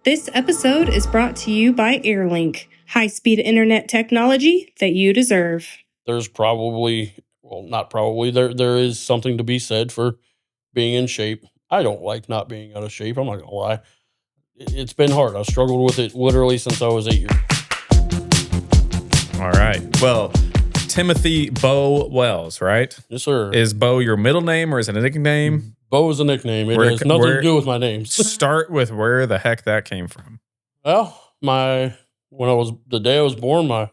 This episode is brought to you by Airlink, high-speed internet technology that you deserve. There's probably, well, not probably, there is something to be said for being in shape. I don't like not being out of shape. I'm not going to lie. It's been hard. I've struggled with it literally since I was 8 years. All right. Well, Timothy Bo Wells, right? Yes, sir. Is Bo your middle name or is it a nickname? Bo is a nickname. It has nothing to do with my name. Start with where the heck that came from. Well, the day I was born, my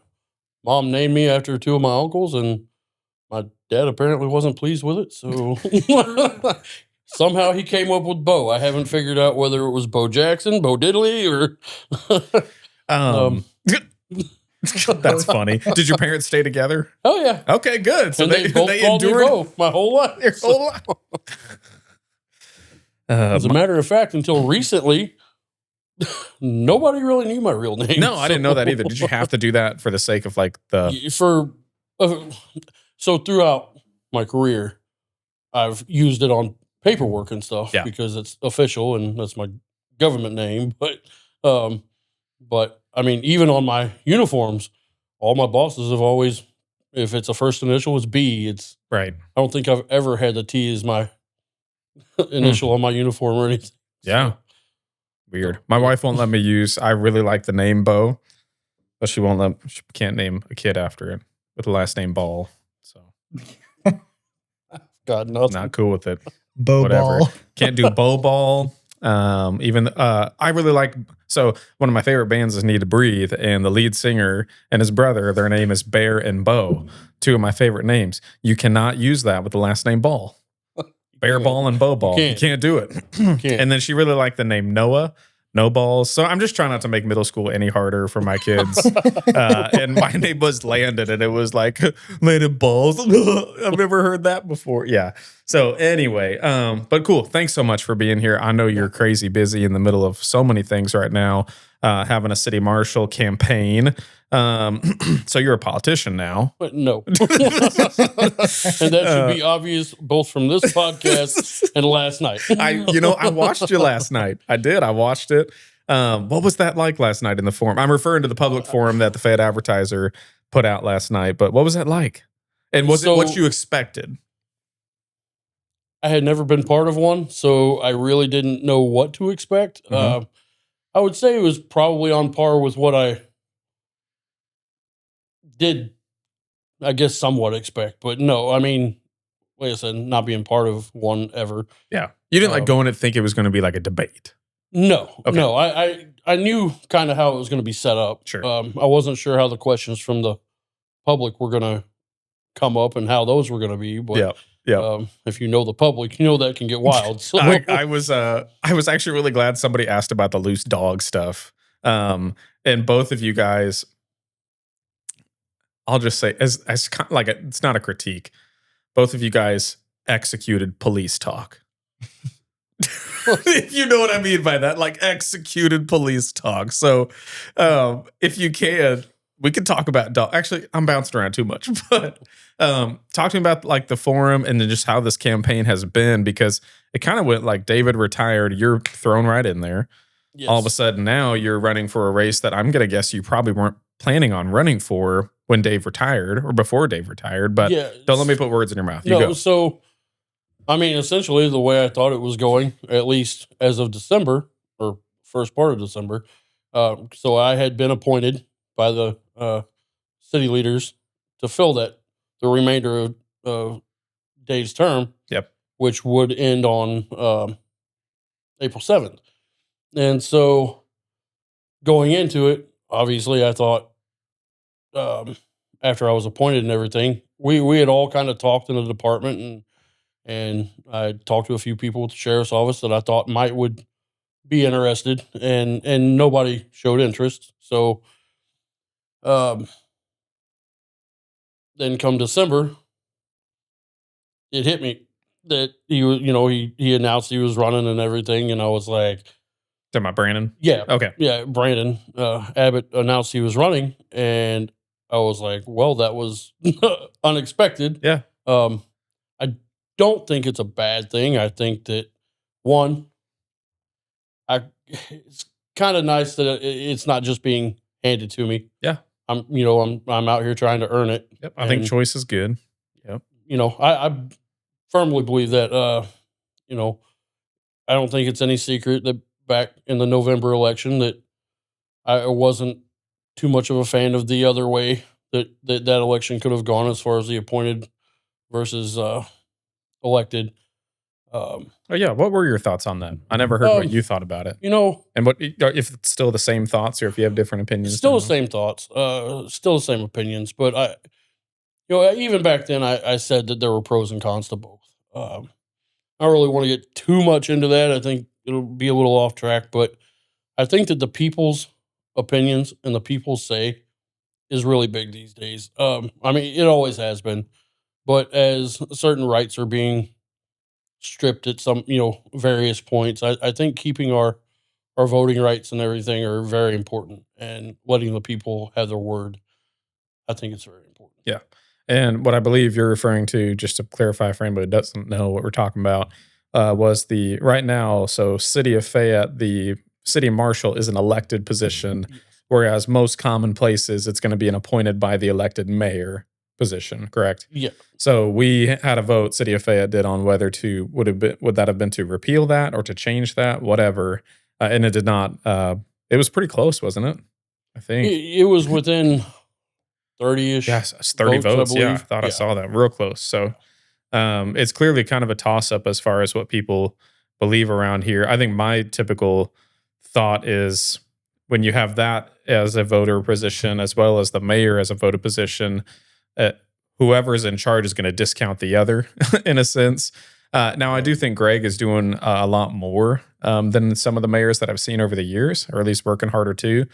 mom named me after two of my uncles, and my dad apparently wasn't pleased with it. So somehow he came up with Bo. I haven't figured out whether it was Bo Jackson, Bo Diddley, or That's funny. Did your parents stay together? Oh yeah. Okay, good. So and they both called me Bo my whole life. Your whole life. As a matter of fact, until recently, nobody really knew my real name. No, I didn't know that either. Did you have to do that for the sake of like so throughout my career, I've used it on paperwork and stuff because it's official and that's my government name. But I mean, even on my uniforms, all my bosses have always, if it's a first initial, it's B. It's right. I don't think I've ever had the T as my initial on my uniform or anything. Yeah. Weird. My wife won't let me use, I really like the name Bo, but she can't name a kid after it with the last name Ball. So got nothing. Not cool with it. Bo Whatever. Ball. Can't do Bo Ball. I really like, so one of my favorite bands is Need to Breathe, and the lead singer and his brother, their name is Bear and Bo, two of my favorite names. You cannot use that with the last name Ball. Bear Ball and Bo Ball. You can't do it. And then she really liked the name Noah. No balls. So I'm just trying not to make middle school any harder for my kids. And my name was Landon, and it was like, Landon Balls. I've never heard that before. Yeah. So anyway, but cool. Thanks so much for being here. I know you're crazy busy in the middle of so many things right now, having a City Marshal campaign. So you're a politician now. But no. And that should be obvious both from this podcast and last night. I watched you last night. I did. I watched it. What was that like last night in the forum? I'm referring to the public forum that the Fayette Advertiser put out last night, but what was that like? And was it what you expected? I had never been part of one, so I really didn't know what to expect. Mm-hmm. I would say it was probably on par with what I did, I guess, somewhat expect. But no, I mean, like I said, not being part of one ever. Yeah. You didn't go in and think it was going to be like a debate? No. Okay. No. I knew kind of how it was going to be set up. Sure. I wasn't sure how the questions from the public were going to come up and how those were going to be. But if you know the public, you know that can get wild. So. I was actually really glad somebody asked about the loose dog stuff. And both of you guys, I'll just say, as kind of like it's not a critique. Both of you guys executed police talk. If you know what I mean by that, like executed police talk. So, if you can, we can talk about dog. Actually, I'm bouncing around too much, but talk to me about like the forum and then just how this campaign has been, because it kind of went like David retired, you're thrown right in there. Yes. All of a sudden now you're running for a race that I'm going to guess you probably weren't planning on running for when Dave retired or before Dave retired, but don't let me put words in your mouth. You go. So, I mean, essentially the way I thought it was going, at least as of December or first part of December. So I had been appointed by the city leaders to fill the remainder of Dave's term. Yep. Which would end on April 7th. And so going into it, obviously I thought, after I was appointed and everything, we had all kind of talked in the department, and I talked to a few people with the sheriff's office that I thought would be interested, and nobody showed interest. So, then come December, it hit me that he announced he was running and everything, and I was like, talking about Brandon? Yeah. Okay. Yeah, Brandon Abbott announced he was running, and I was like, well, that was unexpected. Yeah. I don't think it's a bad thing. I think that, one, it's kind of nice that it's not just being handed to me. Yeah. I'm out here trying to earn it. Yep. I think choice is good. Yep. I firmly believe that, I don't think it's any secret that back in the November election that I wasn't too much of a fan of the other way that election could have gone as far as the appointed versus elected. Oh yeah, what were your thoughts on that? I never heard what you thought about it. And what if it's still the same thoughts, or if you have different opinions? Still the same thoughts, still the same opinions. But even back then, I said that there were pros and cons to both. I don't really want to get too much into that. I think it'll be a little off track, but I think that the people's opinions and the people's say is really big these days. I mean, it always has been, but as certain rights are being stripped at some, various points, I think keeping our voting rights and everything are very important, and letting the people have their word, I think it's very important. Yeah. And what I believe you're referring to, just to clarify for anybody who doesn't know what we're talking about, was the right now, so City of Fayette, the City Marshal is an elected position, whereas most common places it's going to be an appointed by the elected mayor position, correct? Yeah. So we had a vote, City of Fayette did, on whether to would that have been to repeal that or to change that, whatever, and it did not. It was pretty close, wasn't it? I think It was within 30-ish. Yes, 30 votes. I I thought I saw that real close. So it's clearly kind of a toss up as far as what people believe around here. I think my typical thought is when you have that as a voter position, as well as the mayor as a voter position, whoever is in charge is going to discount the other in a sense. Now, I do think Greg is doing a lot more than some of the mayors that I've seen over the years, or at least working harder too.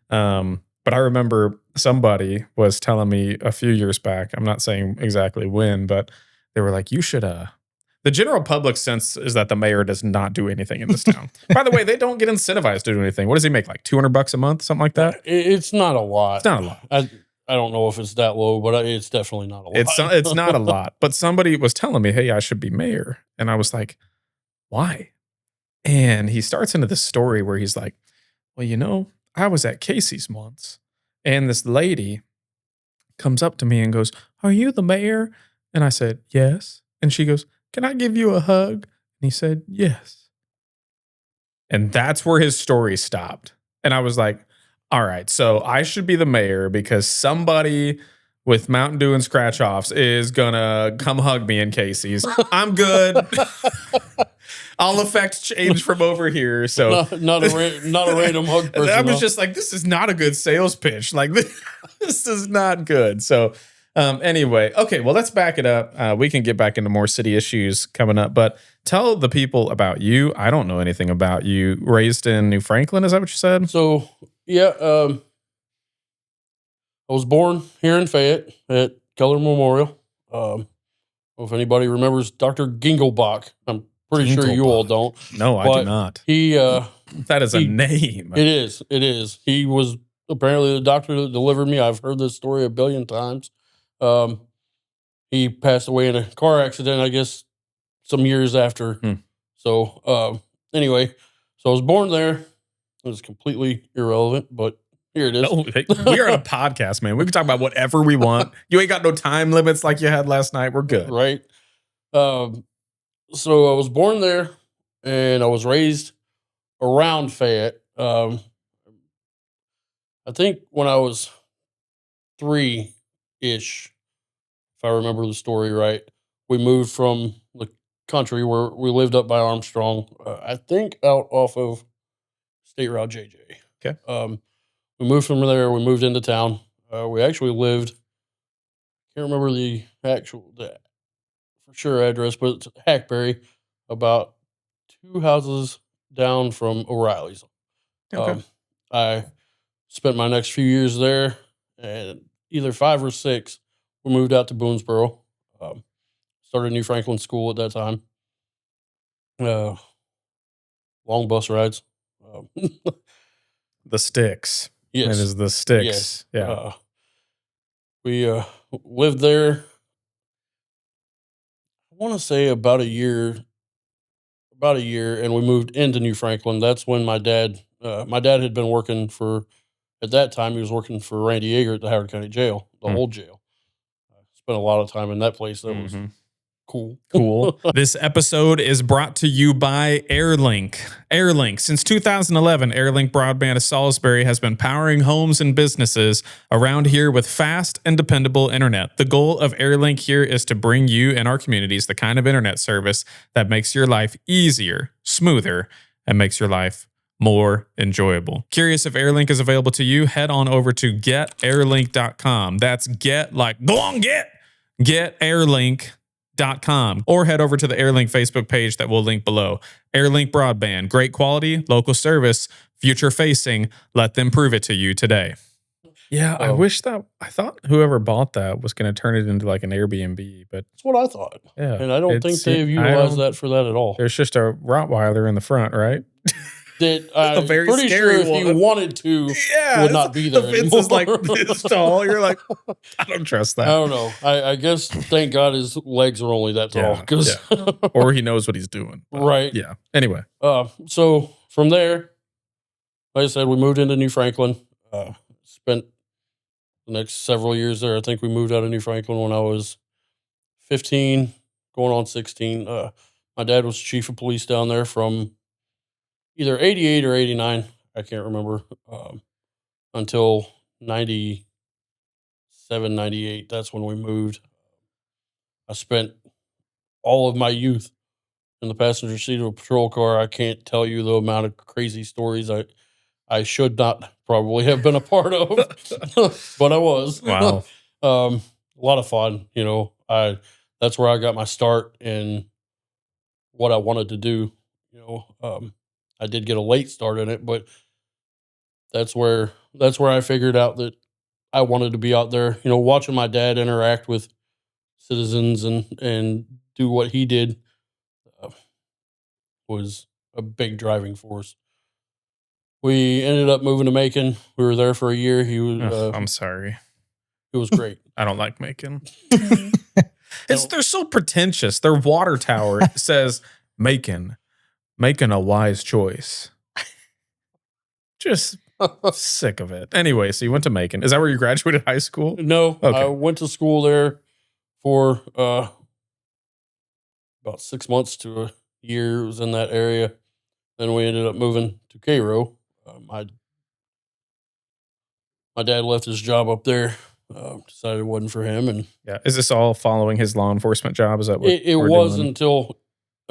But I remember somebody was telling me a few years back, I'm not saying exactly when, but they were like, you should, the general public sense is that the mayor does not do anything in this town. By the way, they don't get incentivized to do anything. What does he make? Like $200 a month, something like that? It's not a lot. It's not a lot. I don't know if it's that low, but it's definitely not a lot. It's not a lot. But somebody was telling me, hey, I should be mayor. And I was like, why? And he starts into this story where he's like, well, I was at Casey's once, and this lady comes up to me and goes, are you the mayor? And I said, yes. And she goes, can I give you a hug? And he said, yes. And that's where his story stopped. And I was like, all right, so I should be the mayor because somebody with Mountain Dew and scratch offs is gonna come hug me in Casey's. I'm good. I'll affect change from over here. So not a random hug person. I was just like, this is not a good sales pitch. Like this is not good. So anyway, okay, well, let's back it up. We can get back into more city issues coming up, but tell the people about you. I don't know anything about you. Raised in New Franklin, is that what you said? So yeah, I was born here in Fayette at Keller Memorial. If anybody remembers Dr. Gingelbach, I'm pretty sure you all don't. No, I do not. He that is a name. It is. It is. He was apparently the doctor that delivered me. I've heard this story a billion times. He passed away in a car accident, I guess, some years after. So anyway, so I was born there. It was completely irrelevant, but here it is. No, we are on a podcast, man. We can talk about whatever we want. You ain't got no time limits like you had last night. We're good. Right. So I was born there, and I was raised around Fayette. I think when I was 3-ish, if I remember the story right, we moved from the country where we lived up by Armstrong, I think out off of State Route JJ. Okay. We moved from there. We moved into town. We actually lived, can't remember the for sure address, but it's Hackberry, about 2 houses down from O'Reilly's. Okay. I spent my next few years there, and either 5 or 6, we moved out to Boonesboro. Started New Franklin School at that time. Long bus rides. The sticks. Yes. It is the sticks. Yes. Yeah. We lived there, I want to say about a year, and we moved into New Franklin. That's when my dad my dad had been working at that time, he was working for Randy Yeager at the Howard County Jail, the old jail. I spent a lot of time in that place. That was cool. Cool. This episode is brought to you by Airlink. Airlink. Since 2011, Airlink Broadband of Salisbury has been powering homes and businesses around here with fast and dependable internet. The goal of Airlink here is to bring you and our communities the kind of internet service that makes your life easier, smoother, and makes your life more enjoyable. Curious if Airlink is available to you? Head on over to getairlink.com. That's getairlink.com. Or head over to the Airlink Facebook page that we'll link below. Airlink Broadband, great quality, local service, future facing. Let them prove it to you today. Yeah, I thought whoever bought that was going to turn it into like an Airbnb, but that's what I thought. Yeah, and I don't think they've utilized that for that at all. There's just a Rottweiler in the front, right? That I'm pretty sure if you wanted to, would not be there. The fence is like this tall. You're like, I don't trust that. I don't know. I guess thank God his legs are only that tall, or he knows what he's doing. Right. Yeah. Anyway, so from there, like I said, we moved into New Franklin. Spent the next several years there. I think we moved out of New Franklin when I was 15, going on 16. My dad was chief of police down there from either 88 or 89, I can't remember, until 97, 98. That's when we moved. I spent all of my youth in the passenger seat of a patrol car. I can't tell you the amount of crazy stories I should not probably have been a part of, but I was. Wow. A lot of fun, that's where I got my start in what I wanted to do, I did get a late start in it, but that's where I figured out that I wanted to be out there, watching my dad interact with citizens and do what he did was a big driving force. We ended up moving to Macon. We were there for a year. He was. I'm sorry. It was great. I don't like Macon. They're so pretentious. Their water tower says Macon. Making a wise choice. Just sick of it. Anyway, so you went to Macon. Is that where you graduated high school? No, okay. I went to school there for about 6 months to a year. It was in that area. Then we ended up moving to Cairo. My dad left his job up there. Decided it wasn't for him. And is this all following his law enforcement job? Is that what it was doing?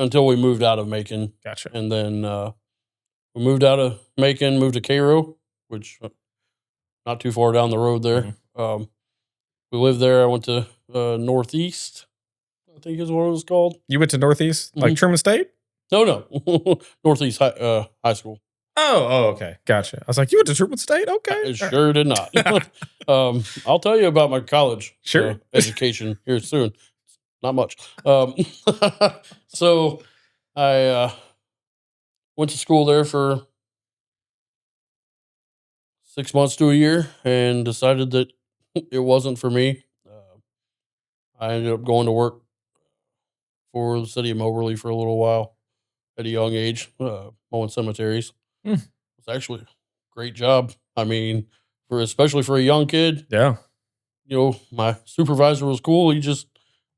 Until we moved out of Macon. Gotcha. And then we moved out of Macon, moved to Cairo, which not too far down the road there. Mm-hmm. We lived there. I went to Northeast, I think is what it was called. You went to Northeast? Mm-hmm. Like Truman State? No. Northeast High School. Oh, okay. Gotcha. I was like, you went to Truman State? Okay. I sure did not. I'll tell you about my college education here soon. Not much. So I went to school there for 6 months to a year and decided that it wasn't for me. I ended up going to work for the city of Moberly for a little while at a young age, mowing cemeteries. It was actually a great job. I mean, especially for a young kid. Yeah. My supervisor was cool. He just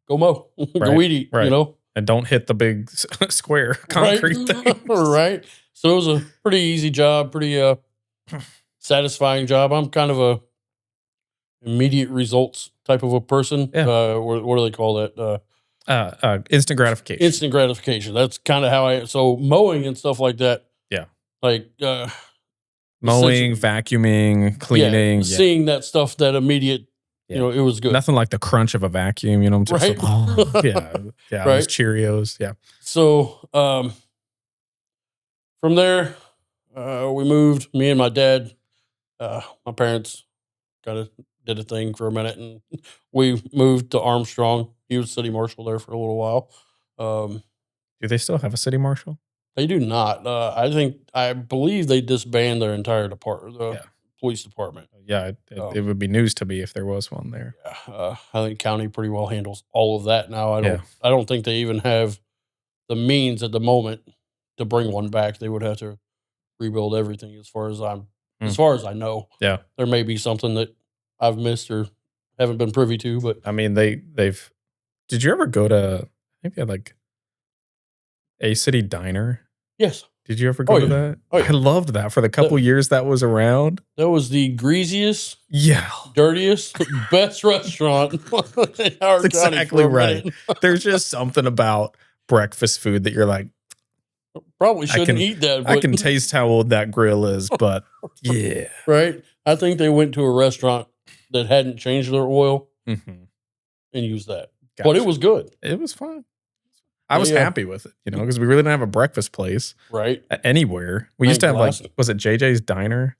go mow, go weed eat, And don't hit the big square concrete thing. Right. So it was a pretty easy job, pretty satisfying job. I'm kind of a immediate results type of a person. Yeah. What do they call that? Instant gratification. Instant gratification. That's kind of how so mowing and stuff like that. Yeah. Like mowing, vacuuming, cleaning. Seeing that stuff, that immediate, it was good. Nothing like the crunch of a vacuum, just right? Yeah. Right? Those Cheerios. Yeah. So from there, we moved, me and my dad, my parents did a thing for a minute, and we moved to Armstrong. He was city marshal there for a little while. Do they still have a city marshal? They do not. I believe they disbanded their entire department, police department. Yeah, it would be news to me if there was one there. Yeah, I think county pretty well handles all of that now. I don't think they even have the means at the moment to bring one back. They would have to rebuild everything as far as I know. Yeah. There may be something that I've missed or haven't been privy to, but I mean, they've. Did you ever go to? I think they had like a City Diner. yes. Did you ever go to that? Oh, yeah. I loved that for the couple years that was around. That was the greasiest, Yeah, dirtiest, best restaurant in Howard that's County exactly for a right. minute. There's just something about breakfast food that you're like, Probably shouldn't eat that. But, I can taste how old that grill is, but yeah. right? I think they went to a restaurant that hadn't changed their oil Mm-hmm. and used that. Gotcha. But it was good. It was fun. I was happy with it, because we really didn't have a breakfast place right anywhere. We used to have was it JJ's Diner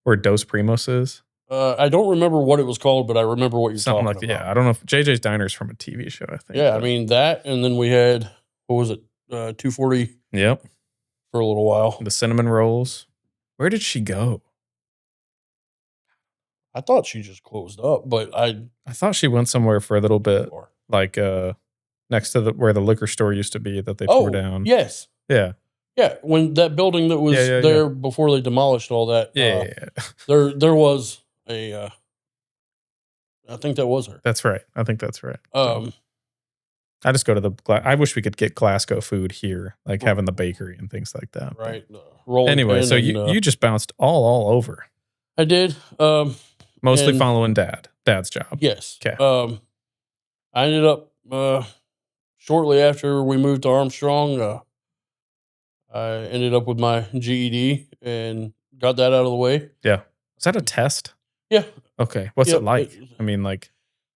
or Dos Primos is? I don't remember what it was called, but I remember what you're Something talking like about. I don't know if JJ's Diner is from a TV show, I think. Yeah, I mean that, and then we had, what was it, 240 Yep. for a little while. The cinnamon rolls. Where did she go? I thought she just closed up, but I thought she went somewhere for a little bit, like next to where the liquor store used to be that they tore down. Yes. Yeah. Yeah, when that building that was there before they demolished all that. There was a. I think that was her. That's right. I think that's right. I just go to I wish we could get Glasgow food here, like having the bakery and things like that. Right. Anyway, so you just bounced all over. I did. Mostly following Dad's job. Yes. Okay. I ended up shortly after we moved to Armstrong. I ended up with my GED and got that out of the way. Yeah. Was that a test? Yeah. Okay. What's it like? I mean, like.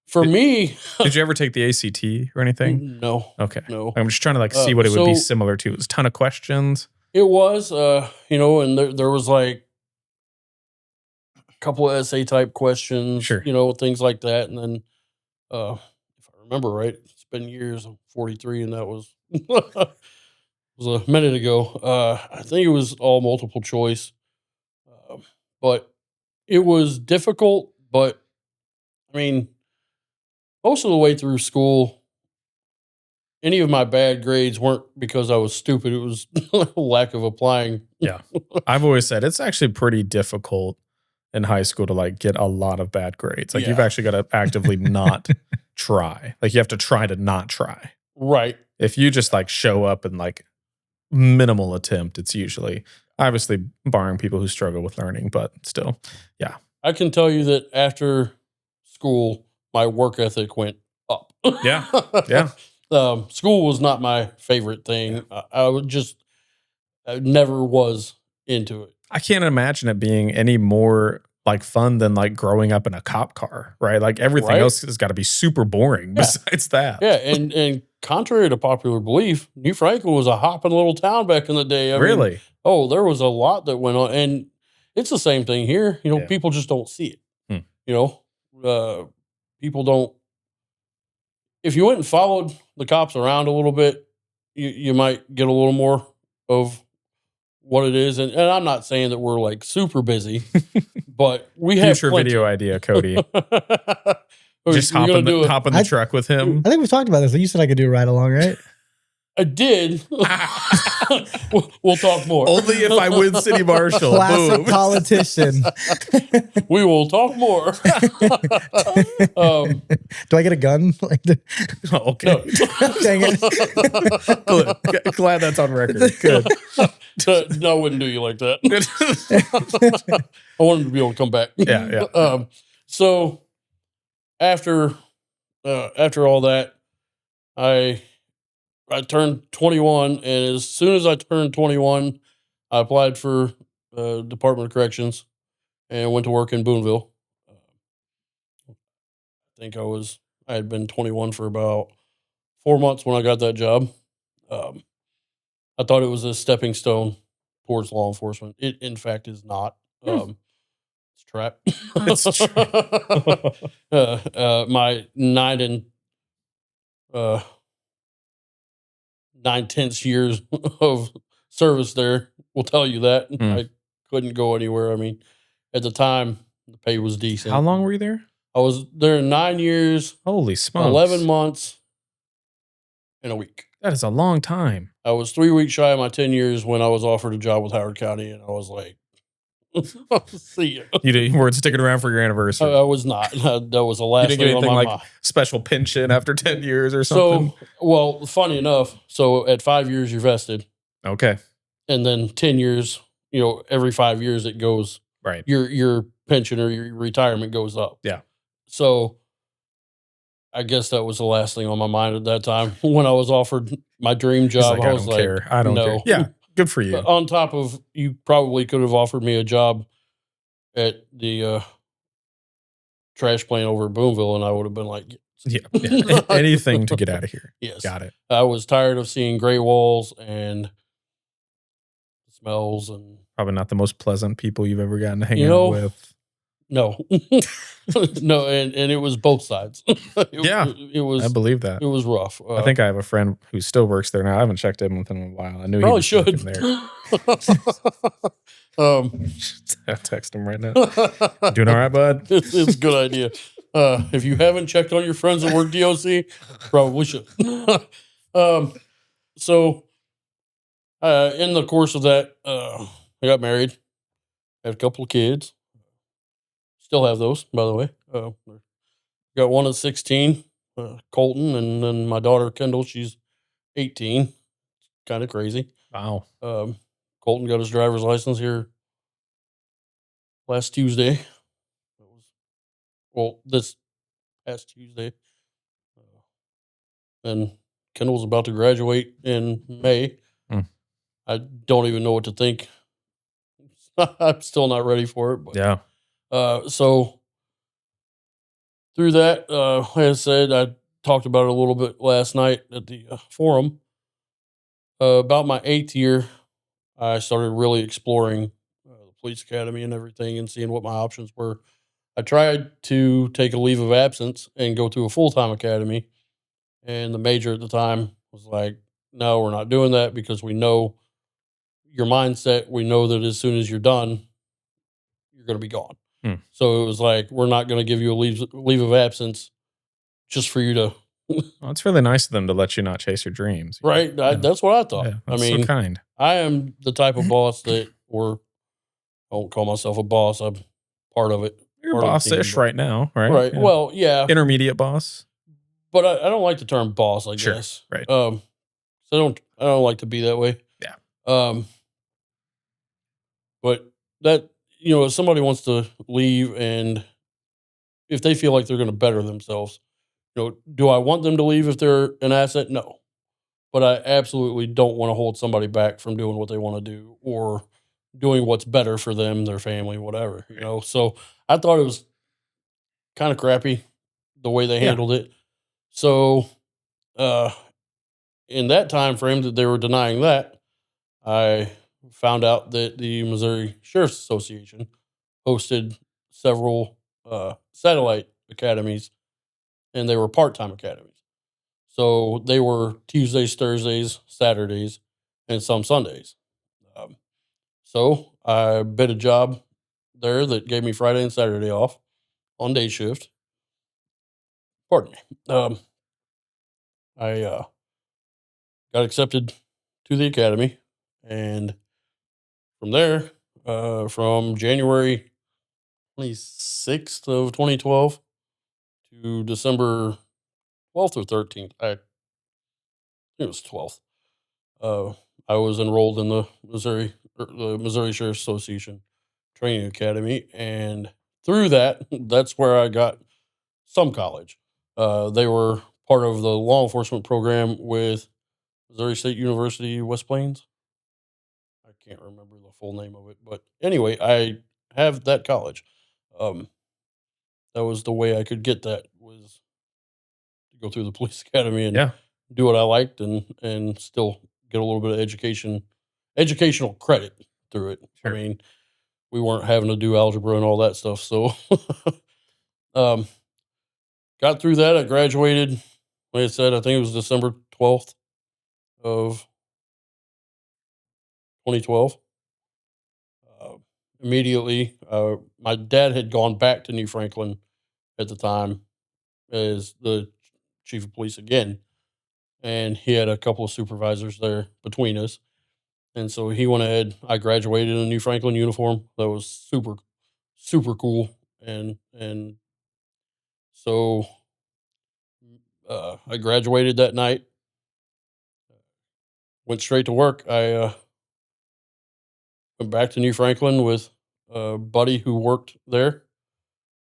For me. Did you ever take the ACT or anything? No. Okay. No. I'm just trying to see what it would be similar to. It was a ton of questions. It was, and there was like a couple of essay type questions, sure. Things like that. And then, if I remember right, it's been years. I'm 43 and that was, was a minute ago. I think it was all multiple choice, but it was difficult. But I mean, most of the way through school, any of my bad grades weren't because I was stupid. It was lack of applying. Yeah, I've always said it's actually pretty difficult in high school to get a lot of bad grades. Like you've actually got to actively not try. Like you have to try to not try. Right. If you just show up and minimal attempt, it's usually obviously barring people who struggle with learning, but still, yeah. I can tell you that after school, my work ethic went up. Yeah. Yeah. School was not my favorite thing. I never was into it. I can't imagine it being any more fun than growing up in a cop car, right? Like everything else has got to be super boring besides that. Yeah, and contrary to popular belief, New Franklin was a hopping little town back in the day. I really? Mean, there was a lot that went on, and it's the same thing here. People just don't see it. People don't. If you went and followed the cops around a little bit, you might get a little more of what it is. And I'm not saying that we're super busy, but we have future plenty. Video idea, Cody. Just hop in the truck with him. I think we've talked about this. You said I could do a ride along, right? I did. We'll talk more. Only if I win City Marshal. Classic Boom. politician. We will talk more. Do I get a gun? Okay. No. Dang it. Glad that's on record. Good. No, I wouldn't do you like that. I want him to be able to come back. Yeah. So after all that, I turned 21, and as soon as I turned 21, I applied for Department of Corrections and went to work in Boonville. I think I had been 21 for about 4 months when I got that job. I thought it was a stepping stone towards law enforcement. It, in fact, is not. It's a trap. It's true. My 9/10 years of service there will tell you that. I couldn't go anywhere. I mean, at the time, the pay was decent. How long were you there? I was there 9 years. Holy smokes. 11 months and a week. That is a long time. I was 3 weeks shy of my 10 years when I was offered a job with Howard County, and I was like, see ya. You weren't sticking around for your anniversary. I was not. That was the last You didn't get thing on anything my like mind. special pension after 10 years or something? So, well, funny enough, so at 5 years you're vested, Okay. and then 10 years, every 5 years it goes, Right. your pension or your retirement goes up. Yeah. So I guess that was the last thing on my mind at that time. When I was offered my dream He's job, like, I I was don't like, care. I don't no. care. Yeah. Good for you. On top of, you probably could have offered me a job at the trash plant over at Boonville, and I would have been like, Yeah. Anything to get out of here. yes. Got it. I was tired of seeing gray walls and smells and Probably not the most pleasant people you've ever gotten to hang out with. no, no, and it was both sides. It was. I believe that. It was rough. I think I have a friend who still works there now. I haven't checked in with him in a while. I knew he probably was should. working there. I'll text him right now. Doing all right, bud? It's a good idea. If you haven't checked on your friends that work DOC, probably should. So in the course of that, I got married, had a couple of kids. Still have those, by the way. Got one at 16, Colton, and then my daughter Kendall. She's 18. Kind of crazy. Wow. Colton got his driver's license here last Tuesday. This past Tuesday. And Kendall was about to graduate in May. I don't even know what to think. I'm still not ready for it. But, yeah. So through that, like I said, I talked about it a little bit last night at the forum. About my 8th year, I started really exploring the police academy and everything and seeing what my options were. I tried to take a leave of absence and go to a full-time academy. And the major at the time was like, no, we're not doing that because we know your mindset. We know that as soon as you're done, you're going to be gone. So it was like, we're not going to give you a leave of absence just for you to. Well, it's really nice of them to let you not chase your dreams. Right. Yeah. That's what I thought. Yeah, I mean, so kind. I am the type of boss that, or I don't call myself a boss. I'm part of it. You're boss-ish right now, right? Right. Yeah. Well, yeah. Intermediate boss. But I don't like the term boss, I guess. Right. So I don't like to be that way. Yeah. But that, if somebody wants to leave and if they feel like they're going to better themselves, do I want them to leave if they're an asset? No. But I absolutely don't want to hold somebody back from doing what they want to do or doing what's better for them, their family, whatever, So I thought it was kind of crappy the way they handled it. So, in that time frame that they were denying that, I found out that the Missouri Sheriff's Association hosted several satellite academies, and they were part-time academies. So they were Tuesdays, Thursdays, Saturdays, and some Sundays. So I bid a job there that gave me Friday and Saturday off on day shift. Pardon me. I got accepted to the academy, and from there, from January 26th of 2012 to December 12th or 13th, I think it was 12th, I was enrolled in the Missouri Sheriff's Association Training Academy, and through that, that's where I got some college. They were part of the law enforcement program with Missouri State University, West Plains. I can't remember the full name of it, but anyway, I have that college. That was the way I could get that, was to go through the police academy and do what I liked and still get a little bit of educational credit through it. Sure. I mean, we weren't having to do algebra and all that stuff. So, got through that. I graduated, like I said, I think it was December 12th of 2012. Immediately, my dad had gone back to New Franklin at the time as the chief of police again. and he had a couple of supervisors there between us. And so he went ahead. I graduated in a New Franklin uniform. That was super, super cool. And so I graduated that night. Went straight to work. I went back to New Franklin with a buddy who worked there,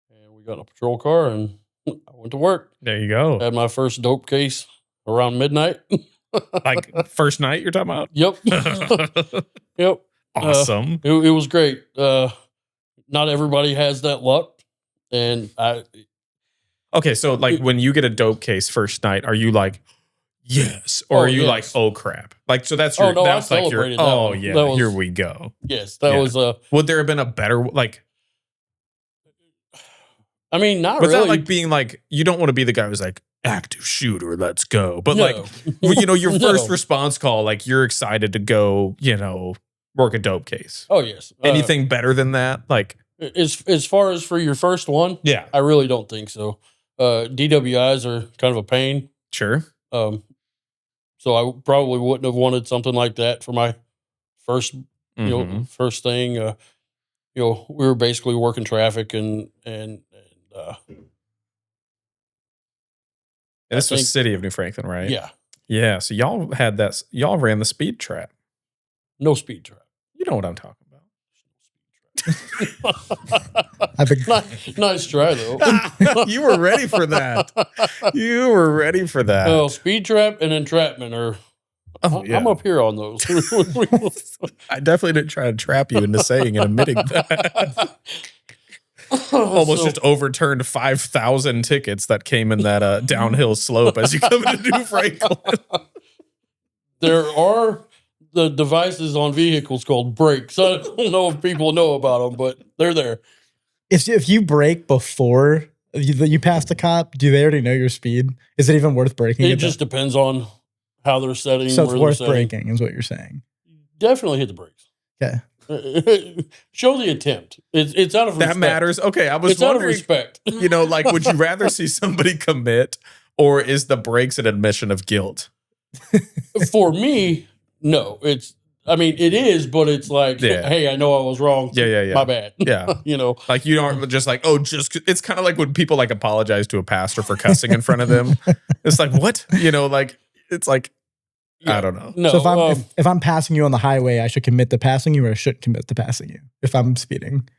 and we got in a patrol car and I went to work. There you go. Had my first dope case around midnight. Like first night you're talking about? Yep. Yep. Awesome. It was great. Not everybody has that luck, and Okay, so like when you get a dope case first night, are you like, yes, or are you like, oh crap? Like, so that's your, no, that's I like your, celebrated that oh one. yeah, That was- here we go. yes, that Yeah. was Would there have been a better, like, I mean, not without really. like being like, you don't want to be the guy who's like, active shooter, let's go. But No. like, well, you know, your No. first response call, like you're excited to go, you know, work a dope case. Oh yes. Anything better than that? Like, As far as for your first one, yeah, I really don't think so. DWIs are kind of a pain. sure. So I probably wouldn't have wanted something like that for my first, Mhm. first thing. We were basically working traffic and And this was City of New Franklin, right? yeah, Yeah. So y'all had that, y'all ran the speed trap. no speed trap. You know what I'm talking about. I've been, Nice try though. You were ready for that. You were ready for that. Well, speed trap and entrapment are. Oh, yeah. I'm up here on those. I definitely didn't try to trap you into saying and admitting that. Almost So- just overturned 5,000 tickets that came in that downhill slope as you come into New Franklin. There are the devices on vehicles called brakes. I don't know if people know about them, but they're there. if you brake before you pass the cop, do they already know your speed? Is it even worth braking? It at just depends on how they're setting. that? So it's where they're worth setting. braking, is what you're saying. Definitely hit the brakes. Okay. Show the attempt. It's out of That respect. matters. Okay, I was It's out of wondering, respect. you know, like, would you rather see somebody commit or is the brakes an admission of guilt? For me, no. It is, but it's like, Yeah. hey, I know I was wrong. Yeah. My bad. Yeah. You know. Like you aren't just like, oh, just it's kind of like when people like apologize to a pastor for cussing in front of them. It's like, what? You know, like it's like, I don't know. No. So if I'm passing you on the highway, I should commit to passing you, or I shouldn't commit to passing you if I'm speeding.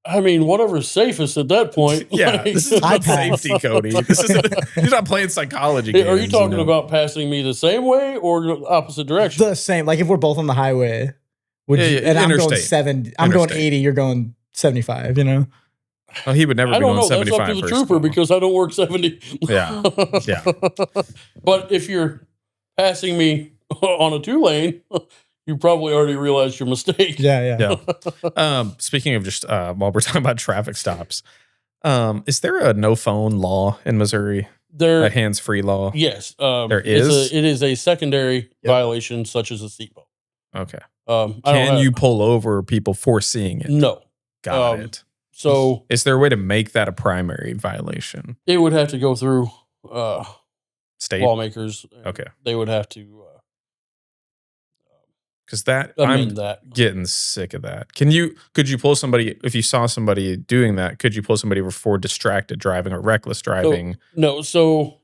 whatever's safest at that point. Yeah, like- this is I not pass. safety, Cody. This isn't, you're not playing psychology games. Are you talking know? about passing me the same way or the opposite direction? The same. Like if we're both on the highway, would Yeah, you, yeah, and I'm going interstate. 70, I'm going Interstate. 80, you're going 75. You know. Oh, he would never I be don't going know. That's 75 up to the first trooper of all. because I don't work 70. Yeah. Yeah. But if you're passing me on a 2-lane, you probably already realized your mistake. Yeah. Speaking of just while we're talking about traffic stops, is there a no phone law in Missouri? There, A hands-free law? yes, There is? It is a secondary violation, such as a seatbelt. Okay. I don't Can have- you pull over people for seeing it? No. Got it. So Is there a way to make that a primary violation? it would have to go through State? lawmakers. and Okay. They would have to Because that amend I'm that. getting sick of that. Could you pull somebody if you saw somebody doing that? Could you pull somebody for distracted driving or reckless driving? So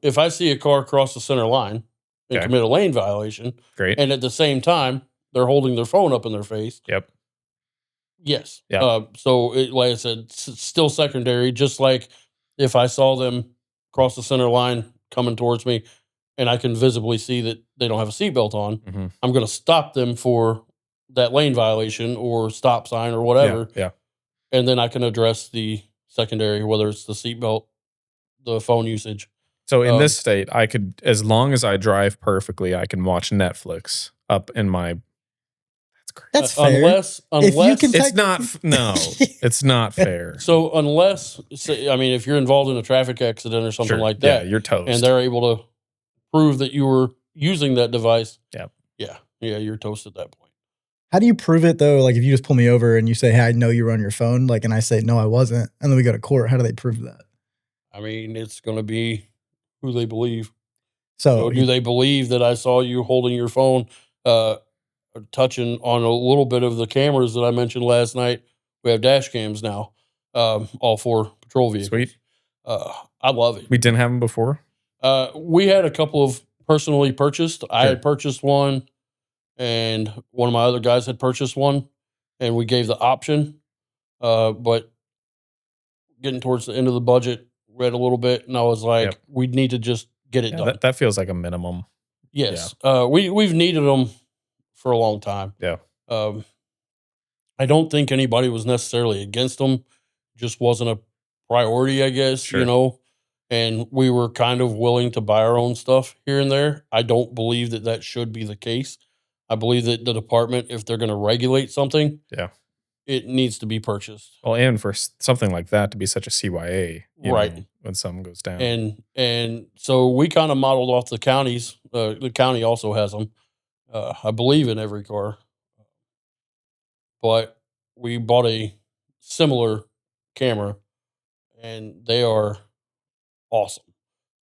if I see a car cross the center line and Okay. commit a lane violation, Great. and at the same time they're holding their phone up in their face, Yep. yes. Yeah. So like I said, it's still secondary. Just like if I saw them cross the center line coming towards me, and I can visibly see that they don't have a seatbelt on, Mhm. I'm going to stop them for that lane violation or stop sign or whatever, Yeah. and then I can address the secondary, whether it's the seatbelt, the phone usage. So in this state, I could, as long as I drive perfectly, I can watch Netflix up in my. That's crazy. That's fair. Unless If you can It's not. No, it's not fair. so unless if you're involved in a traffic accident or something Sure. like that, Yeah, you're toast. and they're able to prove that you were using that device, Yep. yeah, you're toast at that point. How do you prove it though? Like if you just pull me over and you say, "Hey, I know you were on your phone," like, and I say, "No, I wasn't," and then we go to court. How do they prove that? I mean, it's going to be who they believe. So Do they believe that I saw you holding your phone, touching on a little bit of the cameras that I mentioned last night? We have dash cams now, all 4 patrol vehicles. Sweet. I love it. We didn't have them before. We had a couple of personally purchased. I had purchased one, and one of my other guys had purchased one, and we gave the option. But getting towards the end of the budget, read a little bit, and I was like, we need to just get it done. That feels like a minimum. Yes. We've needed them for a long time. Yeah. I don't think anybody was necessarily against them. Just wasn't a priority, I guess, and we were kind of willing to buy our own stuff here and there. I don't believe that that should be the case. I believe that the department, if they're going to regulate something, it needs to be purchased. Well, and for something like that to be such a CYA, right, when something goes down. And so we kind of modeled off the counties. The county also has them, I believe, in every car. But we bought a similar camera, and they are awesome.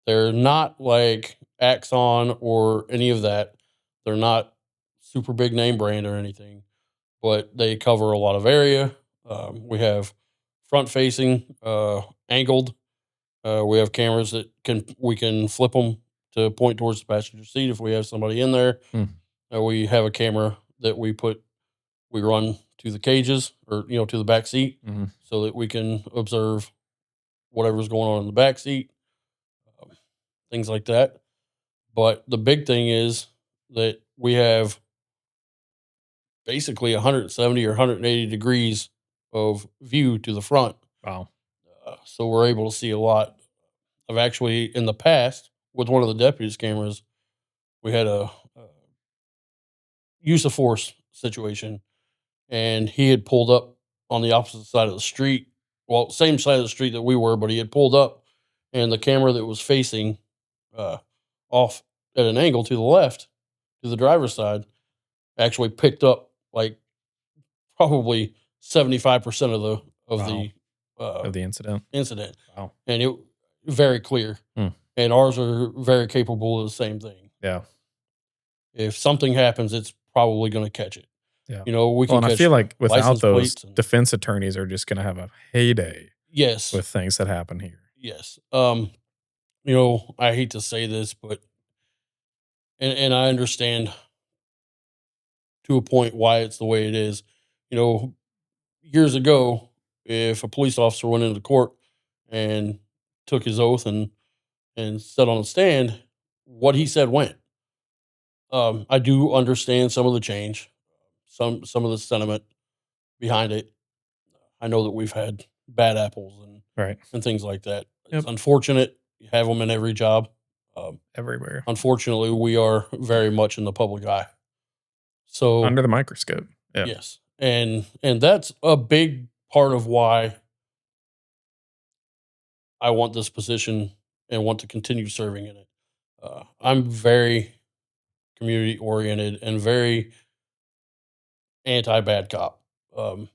They're not like Axon or any of that. They're not super big name brand or anything, but they cover a lot of area. We have front facing, angled. We have cameras that we can flip them to point towards the passenger seat if we have somebody in there. We have a camera that we run to the cages or, to the back seat so that we can observe whatever's going on in the back seat, things like that. But the big thing is that we have basically 170 or 180 degrees of view to the front. Wow. So we're able to see a lot. I've actually, in the past, with one of the deputies' cameras, we had a use of force situation, and he had pulled up on the opposite side of the street. Well, same side of the street that we were, but he had pulled up, and the camera that was facing off at an angle to the left, to the driver's side, actually picked up like probably 75% of the incident. Wow. And it very clear. And ours are very capable of the same thing. Yeah. If something happens, it's probably going to catch it. Yeah. We can. And I feel like without those, defense attorneys are just going to have a heyday. Yes. With things that happen here. Yes. I hate to say this, but and I understand to a point why it's the way it is. Years ago, if a police officer went into court and took his oath and sat on a stand, what he said went. I do understand some of the change, some of the sentiment behind it. I know that we've had bad apples and things like that. It's unfortunate. You have them in every job. Everywhere. Unfortunately, we are very much in the public eye. So under the microscope. Yeah. Yes. And that's a big part of why I want this position and want to continue serving in it. I'm very community oriented and very anti-bad cop. I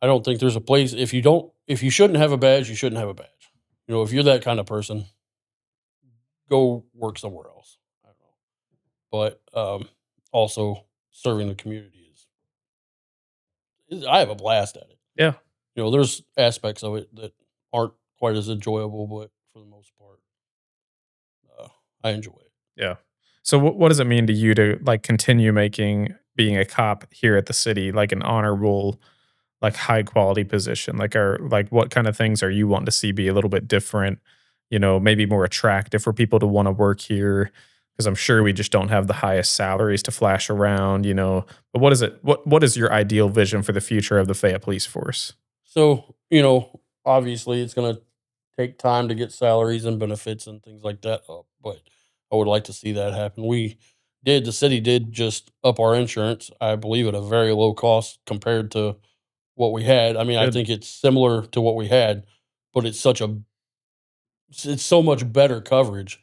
don't think there's a place if you shouldn't have a badge, you shouldn't have a badge. If you're that kind of person, go work somewhere else. I don't know. But also serving the community I have a blast at it. Yeah. There's aspects of it that aren't quite as enjoyable, but for the most part, I enjoy it. Yeah. So what does it mean to you to continue being a cop here at the city, like an honorable, high quality position? What kind of things are you wanting to see be a little bit different, maybe more attractive for people to want to work here? Because I'm sure we just don't have the highest salaries to flash around, But what is it? What is your ideal vision for the future of the Fayette Police Force? So, obviously it's going to take time to get salaries and benefits and things like that up, but I would like to see that happen. The city did just up our insurance, I believe, at a very low cost compared to what we had. I mean, I think it's similar to what we had, but it's so much better coverage.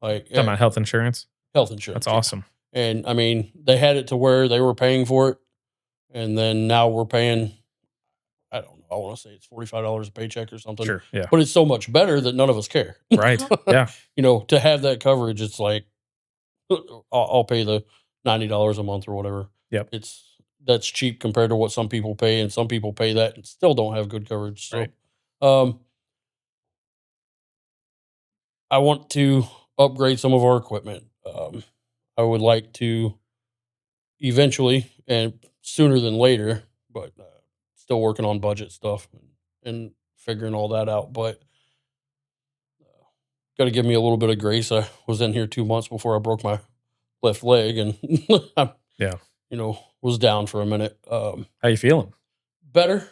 Talking about health insurance? Health insurance. That's awesome. And I mean, they had it to where they were paying for it. And then now we're paying, I don't know, I want to say it's $45 a paycheck or something. Sure. Yeah. But it's so much better that none of us care. Right. Yeah. To have that coverage, it's like I'll pay the $90 a month or whatever. Yep. That's cheap compared to what some people pay, and some people pay that and still don't have good coverage. So, Right. I want to upgrade some of our equipment. I would like to eventually, and sooner than later, but still working on budget stuff and figuring all that out. But got to give me a little bit of grace. I was in here 2 months before I broke my left leg, and I, was down for a minute. How you feeling? Better.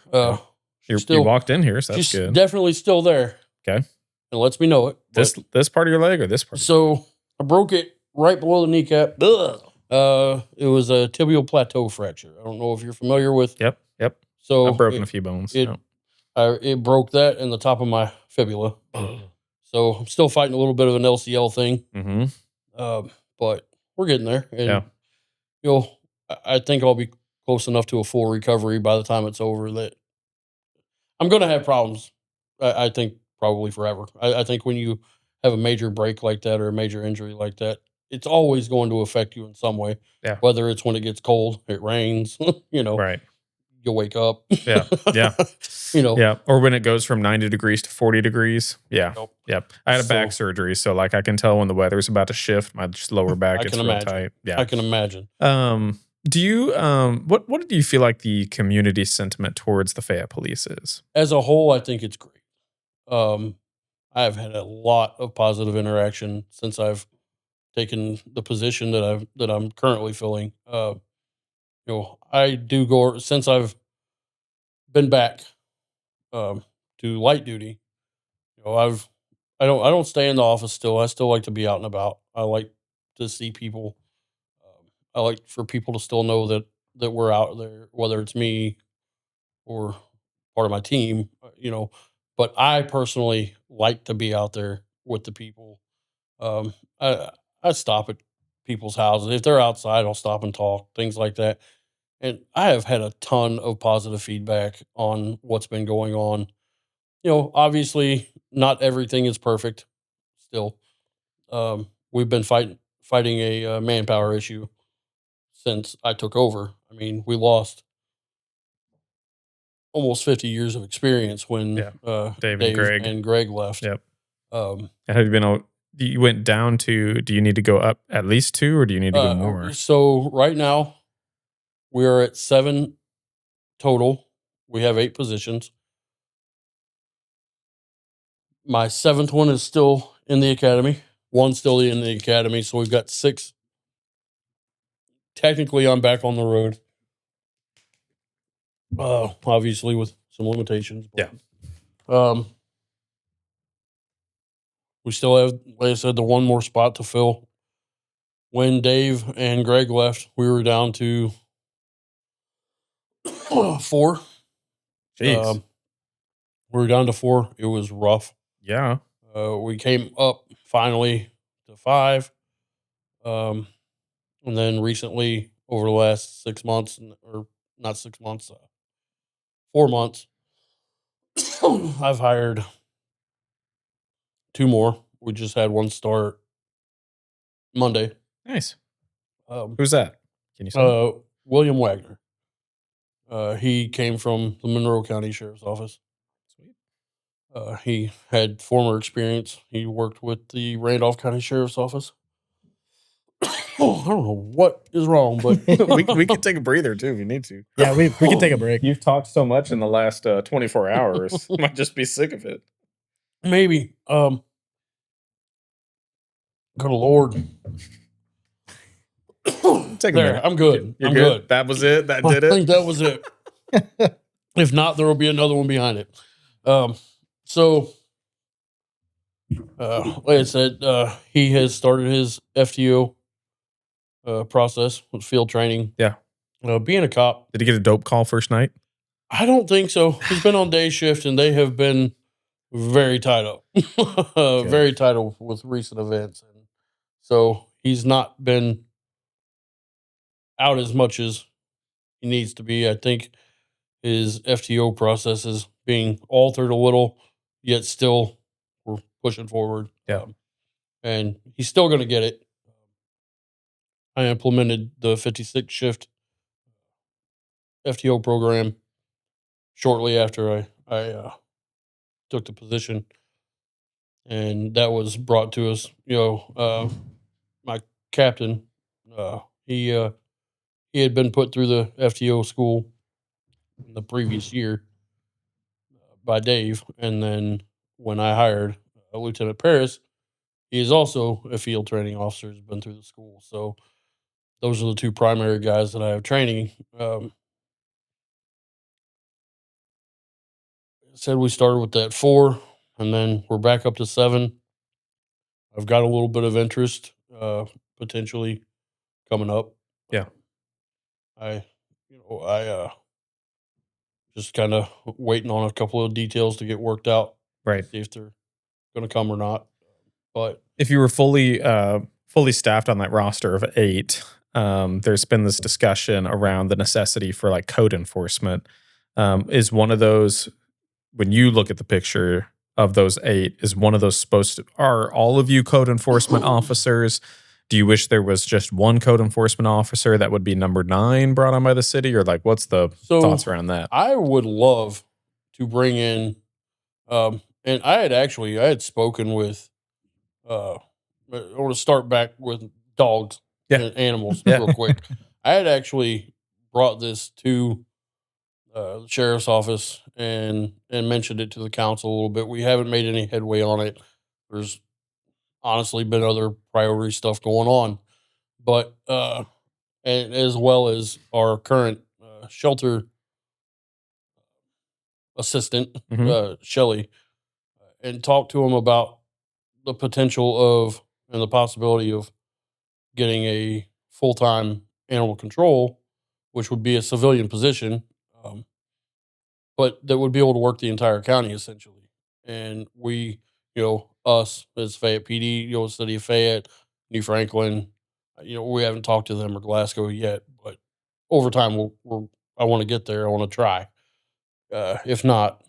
You walked in here, so that's she's good. definitely still there. Okay. It lets me know it. This part of your leg or this part? So I broke it right below the kneecap. It was a tibial plateau fracture. I don't know if you're familiar with. Yep. So I've broken a few bones. It broke that in the top of my fibula. So I'm still fighting a little bit of an LCL thing. Mm-hmm. But we're getting there. And, I think I'll be close enough to a full recovery by the time it's over that I'm going to have problems. I think probably forever. I think when you have a major break like that or a major injury like that, it's always going to affect you in some way. Yeah. Whether it's when it gets cold, it rains, Right. you wake up. Yeah. Yeah. Or when it goes from 90 degrees to 40 degrees. Yeah. Nope. Yep. I had a back surgery, so I can tell when the weather's about to shift. My lower back gets real tight. Yeah. I can imagine. Do you what do you feel like the community sentiment towards the Fayette Police is? As a whole, I think it's great. I've had a lot of positive interaction since I've taken the position that I'm currently filling. I do go since I've been back to light duty. I don't stay in the office still. I still like to be out and about. I like to see people. I like for people to still know that we're out there, whether it's me or part of my team, But I personally like to be out there with the people. I stop at people's houses. If they're outside, I'll stop and talk, things like that. And I have had a ton of positive feedback on what's been going on. Obviously, not everything is perfect still. We've been fighting a manpower issue since I took over. I mean, we lost almost 50 years of experience when Dave and Greg left. Yep. Have you been? You went down to? Do you need to go up at least 2, or do you need to go more? So right now, we are at 7 total. We have 8 positions. My 7th one is still in the academy. One's still in the academy, so we've got 6. Technically, I'm back on the road. Obviously with some limitations. But, we still have, like I said, the one more spot to fill. When Dave and Greg left, we were down to 4. Jeez. We were down to 4. It was rough. Yeah. We came up finally to 5. And then recently, over the last 6 months, or not 6 months, 4 months, I've hired 2 more. We just had one start Monday. Nice. Who's that? Can you say? William Wagner. He came from the Monroe County Sheriff's Office. Sweet. He had former experience. He worked with the Randolph County Sheriff's Office. I don't know what is wrong, but we can take a breather too if you need to. Yeah, we can take a break. You've talked so much in the last 24 hours. Might just be sick of it. Maybe. Good Lord. Take a there, minute. I'm good. You're I'm good. good. That was it. That did I it. think that was it. If not, there will be another one behind it. So, like I said, he has started his FTO process with field training. Yeah. Being a cop. Did he get a dope call first night? I don't think so. He's been on day shift, and they have been very tied up. Very tied up with recent events. And so he's not been out as much as he needs to be. I think his FTO process is being altered a little, yet still we're pushing forward. Yeah. And he's still going to get it. I implemented the 56 shift FTO program shortly after I took the position, and that was brought to us. My captain, he had been put through the FTO school the previous year by Dave, and then when I hired Lieutenant Paris, he is also a field training officer. Has been through the school, so those are the two primary guys that I have training. Said we started with that 4, and then we're back up to 7. I've got a little bit of interest potentially coming up. Yeah. I just kind of waiting on a couple of details to get worked out. Right. See if they're going to come or not. But if you were fully staffed on that roster of 8, there's been this discussion around the necessity for like code enforcement. Is one of those, when you look at the picture of those 8, is one of those are all of you code enforcement officers? Do you wish there was just one code enforcement officer that would be number 9 brought on by the city? Or like, what's the thoughts around that? I would love to bring in, and I had spoken with, I want to start back with dogs and animals real quick. I had actually brought this to the sheriff's office and mentioned it to the council a little bit. We haven't made any headway on it. There's honestly been other priority stuff going on, but and as well as our current shelter assistant, Shelly, and talk to him about the potential of and the possibility of getting a full-time animal control, which would be a civilian position, but that would be able to work the entire county essentially. And we, us as Fayette PD, City of Fayette, New Franklin, we haven't talked to them or Glasgow yet, but over time I want to get there. I want to try. If not,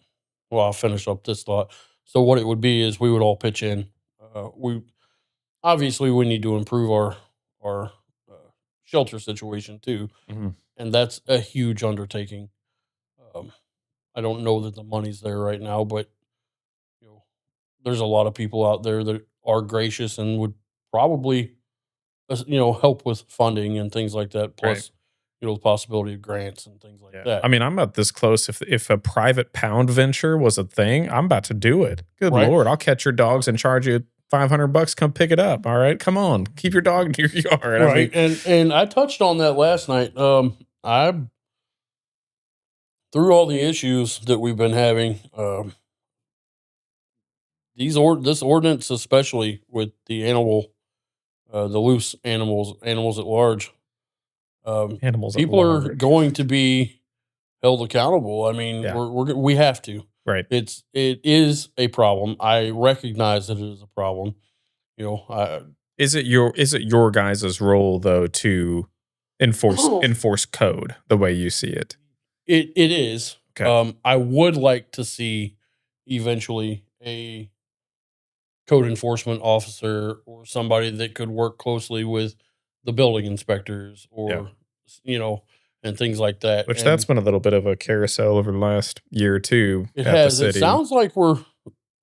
well, I'll finish up this thought. So what it would be is we would all pitch in. We need to improve our shelter situation too, and that's a huge undertaking. I don't know that the money's there right now, but there's a lot of people out there that are gracious and would probably help with funding and things like that. Plus, the possibility of grants and things like that. I mean, I'm about this close. If a private pound venture was a thing, I'm about to do it. Good Lord, I'll catch your dogs and charge you $500. Come pick it up. All right, come on, keep your dog in your yard. Right, and I touched on that last night. I through all the issues that we've been having, this ordinance, especially with the the loose animals at large, people are going to be held accountable. I mean, we have to. Right. It is a problem. I recognize that it is a problem. Is it your guys' role though to enforce code the way you see it? It is. Okay. I would like to see eventually a code enforcement officer or somebody that could work closely with the building inspectors or and things like that. Which that's been a little bit of a carousel over the last year or two. It has. The city. It sounds like we're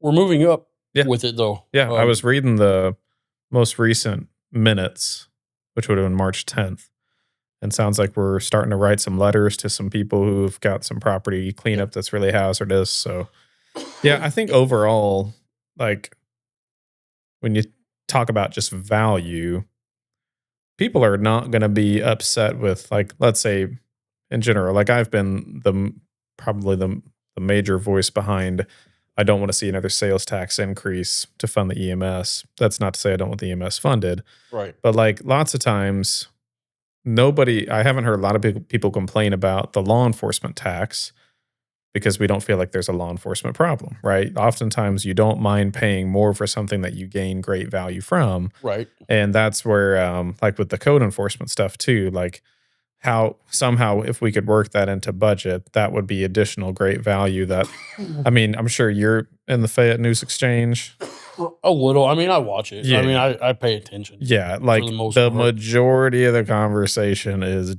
moving up with it though. Yeah, I was reading the most recent minutes, which would have been March 10th. And sounds like we're starting to write some letters to some people who've got some property cleanup that's really hazardous. So, yeah, I think overall, like, when you talk about just value, people are not going to be upset with, like, let's say, in general, like I've been probably the major voice behind, I don't want to see another sales tax increase to fund the EMS. That's not to say I don't want the EMS funded. Right. But like lots of times, I haven't heard a lot of people complain about the law enforcement tax because we don't feel like there's a law enforcement problem, right? Oftentimes you don't mind paying more for something that you gain great value from. Right. And that's where, like with the code enforcement stuff too, like how somehow if we could work that into budget, that would be additional great value. That I mean, I'm sure you're in the Fayette News Exchange. A little. I mean, I watch it. Yeah. I mean, I pay attention. Yeah, like the majority of the conversation is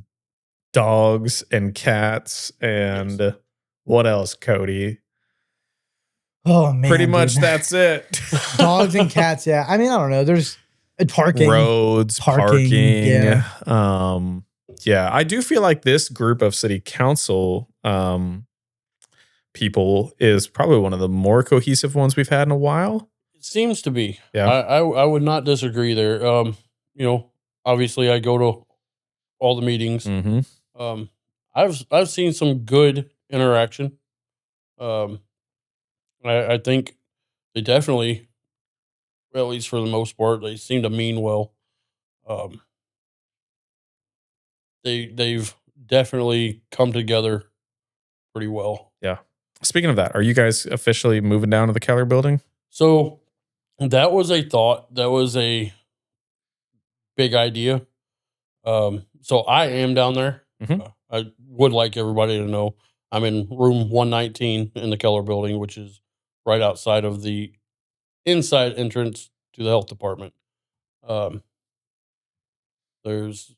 dogs and cats and what else, Cody? Oh man, pretty much that's it. Dogs and cats. Yeah, I mean, I don't know. There's parking, roads, parking. Yeah. Yeah, I do feel like this group of city council people is probably one of the more cohesive ones we've had in a while. It seems to be. Yeah, I would not disagree there. You know, obviously I go to all the meetings. Mm-hmm. I've seen some good interaction. I think they definitely, at least for the most part, they seem to mean well. They've definitely come together pretty well. Yeah. Speaking of that, are you guys officially moving down to the Keller building? So that was a thought. That was a big idea. So I am down there. Mm-hmm. I would like everybody to know I'm in room 119 in the Keller building, which is right outside of the inside entrance to the health department. There's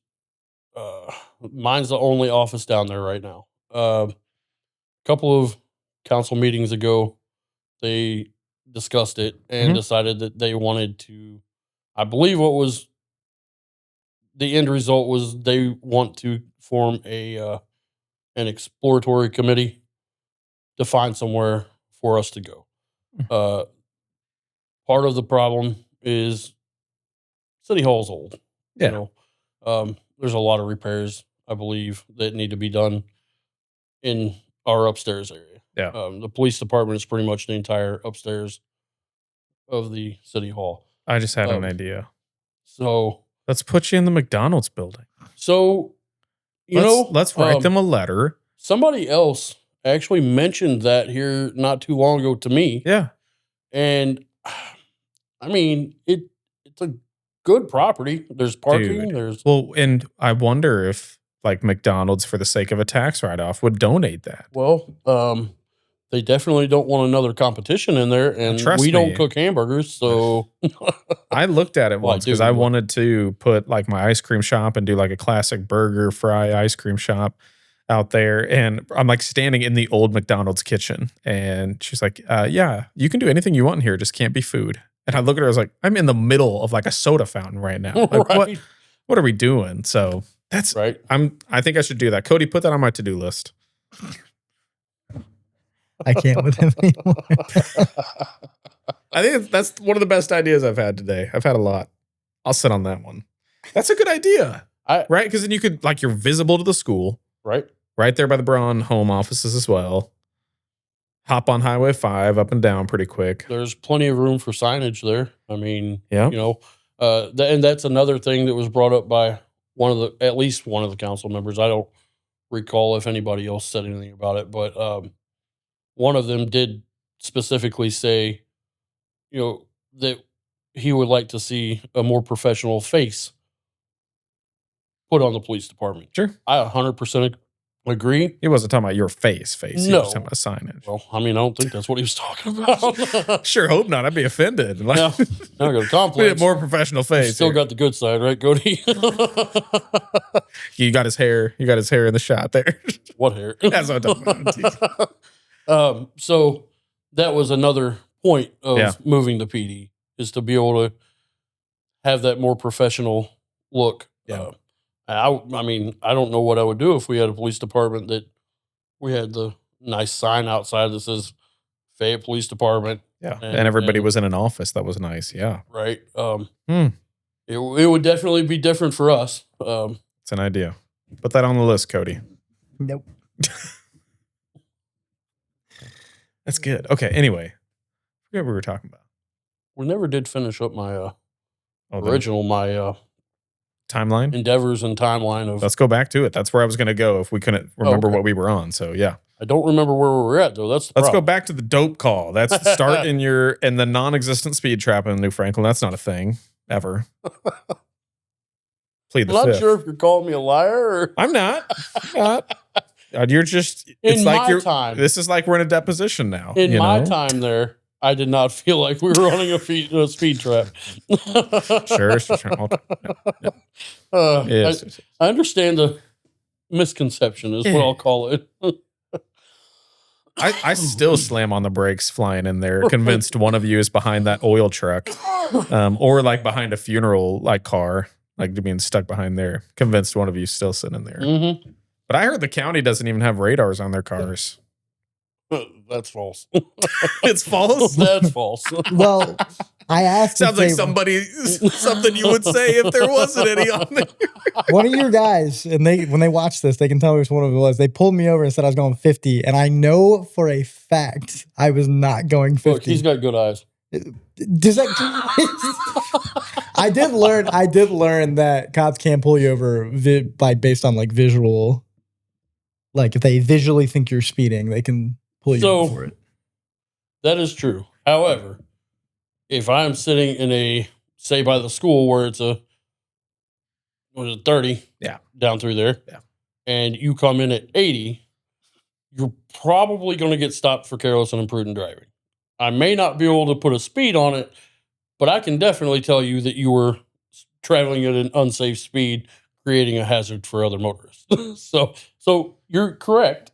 mine's the only office down there right now. A couple of council meetings ago, they discussed it and decided that they wanted to, I believe what was the end result was they want to form an exploratory committee to find somewhere for us to go. Part of the problem is City Hall's old. Yeah. You know, there's a lot of repairs, I believe, that need to be done in our upstairs area. Yeah. The police department is pretty much the entire upstairs of the City Hall. I just had an idea. So let's put you in the McDonald's building. So, let's write them a letter. Somebody else actually mentioned that here not too long ago to me. Yeah. And I mean, it's a good property. There's parking. Well, and I wonder if like McDonald's, for the sake of a tax write-off, would donate that. Well, they definitely don't want another competition in there, and we don't cook hamburgers, so I looked at it once because I wanted to put like my ice cream shop and do like a classic burger fry ice cream shop out there, and I'm like standing in the old McDonald's kitchen, and she's like, "Yeah, you can do anything you want in here, just can't be food." And I look at her, I was like, "I'm in the middle of like a soda fountain right now. Like, right. What are we doing?" So that's right. I think I should do that. Cody, put that on my to-do list. I can't with him anymore. I think that's one of the best ideas I've had today. I've had a lot. I'll sit on that one. That's a good idea. Right? Because then you could, like, you're visible to the school. Right. Right there by the Braun home offices as well. Hop on Highway 5 up and down pretty quick. There's plenty of room for signage there. I mean, yeah. You know, and that's another thing that was brought up by at least one of the council members. I don't recall if anybody else said anything about it, but one of them did specifically say, you know, that he would like to see a more professional face put on the police department. Sure. I 100% agree. He wasn't talking about your face. No. He was talking about signage. Well, I mean, I don't think that's what he was talking about. Sure hope not. I'd be offended. Like, now I got a complex. We have more professional face. Still got the good side, right, Cody? You got his hair. You got his hair in the shot there. What hair? That's what I'm talking about. So that was another point of moving the PD, is to be able to have that more professional look. Yeah. I mean, I don't know what I would do if we had a police department that we had the nice sign outside that says Fayette Police Department. Yeah. And everybody was in an office. That was nice. Yeah. Right. It would definitely be different for us. It's an idea. Put that on the list, Cody. Nope. That's good. Okay. Anyway, I forget what we were talking about. We never did finish up my timeline endeavors and timeline of. Let's go back to it. That's where I was going to go if we couldn't remember what we were on. So yeah, I don't remember where we were at though. Let's go back to the dope call. That's the start in the non-existent speed trap in New Franklin. That's not a thing ever. plead the I'm not fifth. sure if you're calling me a liar or I'm not. You're just. It's In like my you're. Time. This is like we're in a deposition now. in my time there. I did not feel like we were running a speed trap. Sure. Yes. I understand the misconception is what I'll call it. I still slam on the brakes flying in there, convinced one of you is behind that oil truck, or like behind a funeral like car, like being stuck behind there. Convinced one of you is still sitting there. Mm-hmm. But I heard the county doesn't even have radars on their cars. That's false. It's false. That's false. Well, I asked. Sounds like something you would say if there wasn't any on there. One of your guys, and when they watch this, they can tell me which one of it was. They pulled me over and said I was going 50, and I know for a fact I was not going 50. Look, he's got good eyes. Does that? I did learn that cops can't pull you over based on like visual. Like if they visually think you're speeding, they can pull you over for it. That is true. However, if I'm sitting in say by the school where it's 30, down through there, and you come in at 80, you're probably going to get stopped for careless and imprudent driving. I may not be able to put a speed on it, but I can definitely tell you that you were traveling at an unsafe speed, creating a hazard for other motorists. So you're correct.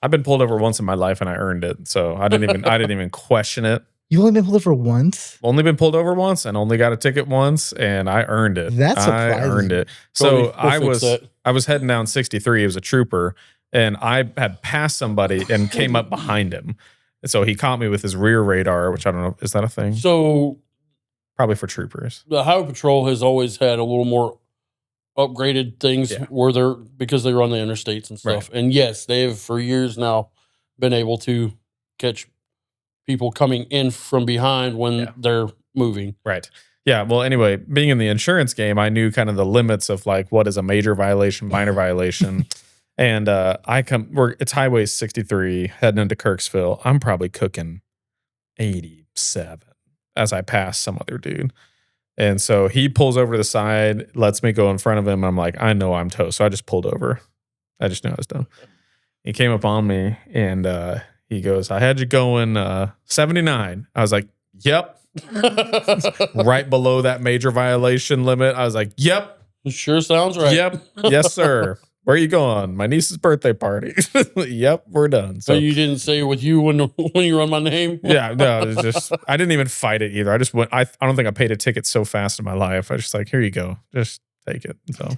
I've been pulled over once in my life and I earned it. So I didn't even question it. You've only been pulled over once? Only been pulled over once and only got a ticket once, and I earned it. That's surprising. I earned it. So Cody, I was heading down 63. He was a trooper, and I had passed somebody and came up behind him. And so he caught me with his rear radar, which I don't know, is that a thing? So probably for troopers. The Highway Patrol has always had a little more upgraded things because they run the interstates and stuff. Right. And yes, they have for years now been able to catch people coming in from behind when they're moving. Right. Yeah. Well, anyway, being in the insurance game, I knew kind of the limits of like what is a major violation, minor violation. And it's Highway 63 heading into Kirksville. I'm probably cooking 87 as I pass some other dude. And so he pulls over to the side, lets me go in front of him. I'm like, I know I'm toast. So I just pulled over. I just knew I was done. He came up on me and he goes, I had you going 79. I was like, yep. Right below that major violation limit. I was like, yep. Sure sounds right. Yep. Yes, sir. Where are you going? My niece's birthday party. Yep, we're done. So you didn't say with you when you run my name? Yeah, no, it's just I didn't even fight it either. I just went. I don't think I paid a ticket so fast in my life. I was just like, here you go, just take it. So,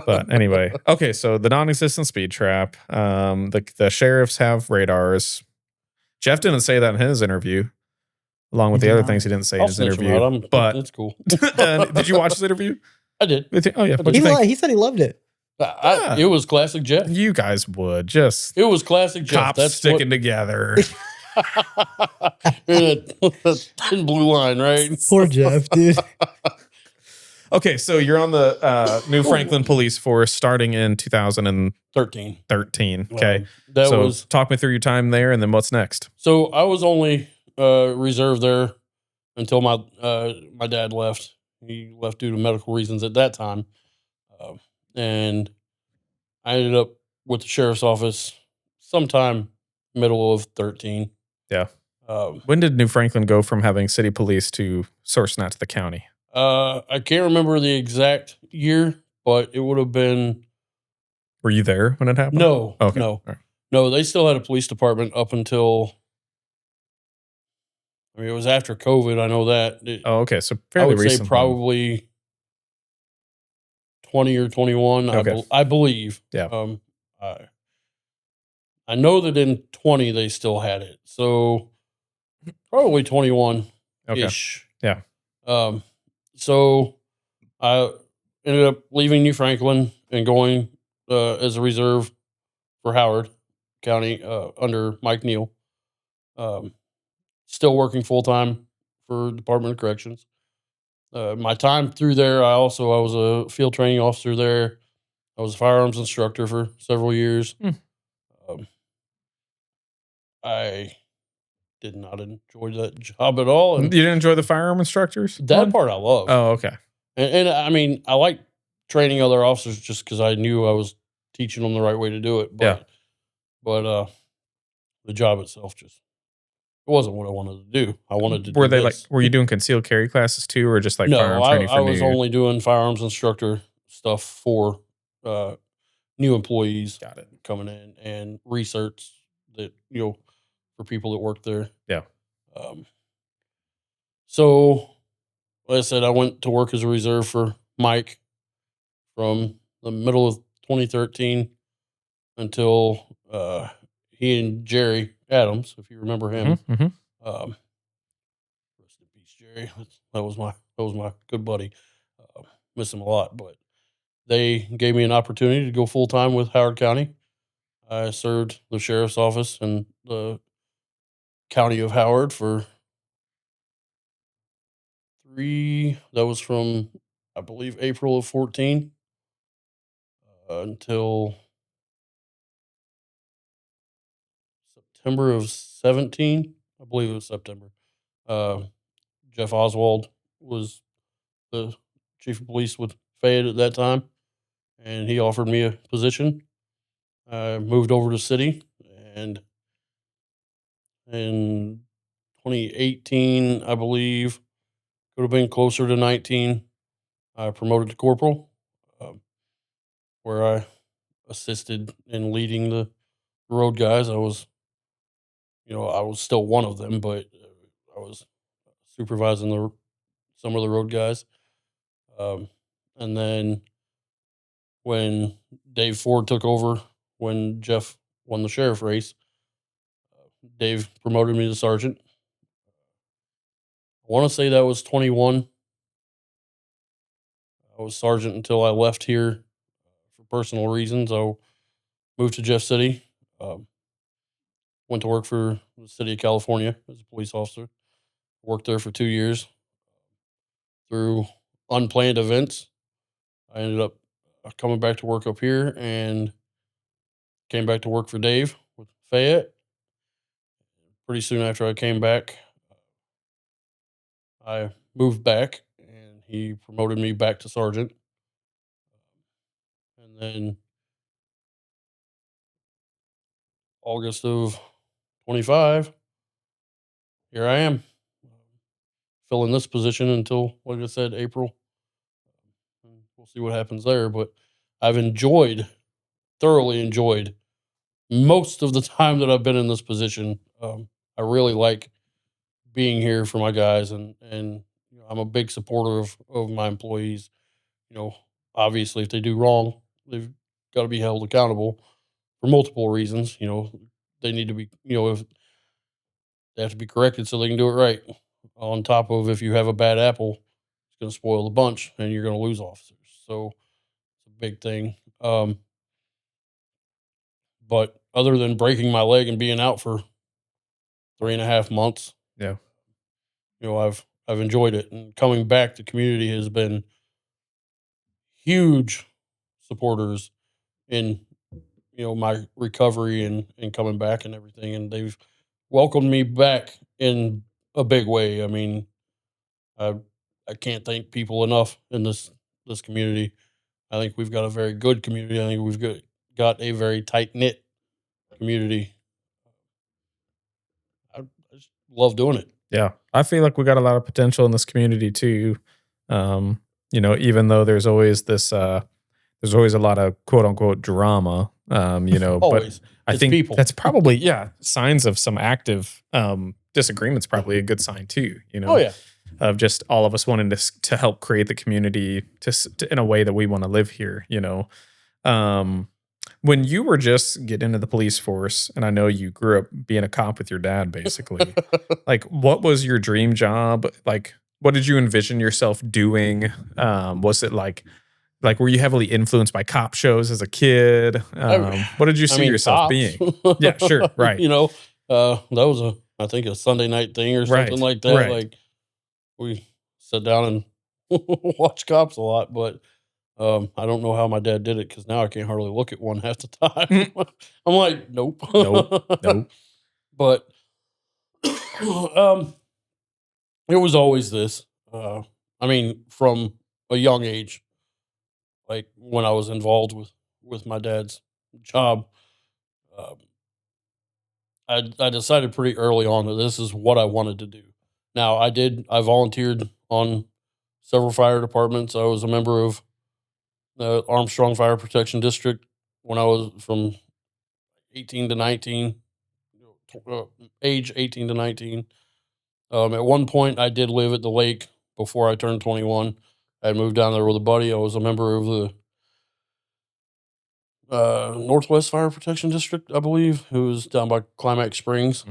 but anyway, okay. So the non-existent speed trap. The sheriffs have radars. Jeff didn't say that in his interview, along with the other things he didn't say in his interview. But that's cool. Did you watch his interview? I did. Oh yeah. What'd you think? He said he loved it. It was classic Jeff. You guys would just. It was classic Jeff. Cops That's sticking together. Thin blue line, right? Poor Jeff, dude. Okay, so you're on the New Franklin Police Force starting in 2013. Okay. Talk me through your time there, and then what's next? So I was only reserved there until my dad left. He left due to medical reasons at that time. And I ended up with the sheriff's office sometime middle of 13. Yeah. When did New Franklin go from having city police to sourcing that to the county? I can't remember the exact year, but it would have been. Were you there when it happened? No. Okay. No. Right. No, they still had a police department up until. I mean, it was after COVID. I know that. Okay. So fairly recent. I would say probably 20 or 21, okay. I believe. Yeah. I know that in 20 they still had it, so probably 21-ish. Okay. Yeah. So I ended up leaving New Franklin and going as a reserve for Howard County under Mike Neal. Still working full time for Department of Corrections. My time through there, I was a field training officer there. I was a firearms instructor for several years. I did not enjoy that job at all. And you didn't enjoy the firearm instructors? That part I love. Oh, okay. And I mean, I like training other officers just because I knew I was teaching them the right way to do it. But the job itself just it wasn't what I wanted to do. I wanted to Were do they this. were you doing concealed carry classes too, or just like No, firearms training for I was new? only doing firearms instructor stuff for new employees Got it. coming in and research that, for people that work there. Yeah. So, like I said, I went to work as a reserve for Mike from the middle of 2013 until he and Jerry Adams, if you remember him. Rest in peace, Jerry. That was my good buddy. Miss him a lot, but they gave me an opportunity to go full time with Howard County. I served the sheriff's office in the county of Howard for that was from, I believe, April of 14 until September of 17. I believe it was September. Jeff Oswald was the chief of police with Fayette at that time, and he offered me a position. I moved over to city, and in 2018, I believe, could have been closer to 19, I promoted to corporal, where I assisted in leading the road guys. I was still one of them, but I was supervising some of the road guys. And then when Dave Ford took over, when Jeff won the sheriff race, Dave promoted me to sergeant. I want to say that was 21. I was sergeant until I left here for personal reasons. I moved to Jeff City. Went to work for the city of California as a police officer. Worked there for 2 years. Through unplanned events, I ended up coming back to work up here and came back to work for Dave with Fayette. Pretty soon after I came back, I moved back and he promoted me back to sergeant. And then August of 25, here I am, filling this position until, like I said, April. We'll see what happens there, but I've thoroughly enjoyed most of the time that I've been in this position. I really like being here for my guys, and I'm a big supporter of my employees. Obviously, if they do wrong, they've got to be held accountable for multiple reasons. They need to be, if they have to be corrected so they can do it right. On top of, if you have a bad apple, it's going to spoil the bunch and you're going to lose officers. So it's a big thing. But other than breaking my leg and being out for 3.5 months, Yeah. I've enjoyed it, and coming back, the community has been huge supporters in my recovery and coming back and everything, and they've welcomed me back in a big way. I mean, I can't thank people enough in this community. I think we've got a very good community. I think we've got a very tight knit community. I just love doing it. Yeah. I feel like we got a lot of potential in this community too. Even though there's always there's always a lot of quote unquote drama, Always. but I It's think people. that's probably, signs of some active disagreements, probably a good sign too, Oh yeah. of just all of us wanting to help create the community to in a way that we want to live here, when you were just getting into the police force, and I know you grew up being a cop with your dad, basically, like, what was your dream job? Like, what did you envision yourself doing? Was it like were you heavily influenced by cop shows as a kid? What did you see yourself cops. being? Yeah, sure, right. That was I think a Sunday night thing or something like that. Right. Like, we sat down and watch cops a lot, but I don't know how my dad did it, because now I can't hardly look at one half the time. I'm like, nope. Nope. But it was always this. From a young age, like when I was involved with my dad's job, um, I decided pretty early on that this is what I wanted to do. Now I volunteered on several fire departments. I was a member of the Armstrong Fire Protection District when I was from 18 to 19, age 18 to 19. At one point, I did live at the lake before I turned 21. I moved down there with a buddy. I was a member of the Northwest Fire Protection District, I believe, who was down by Climax Springs.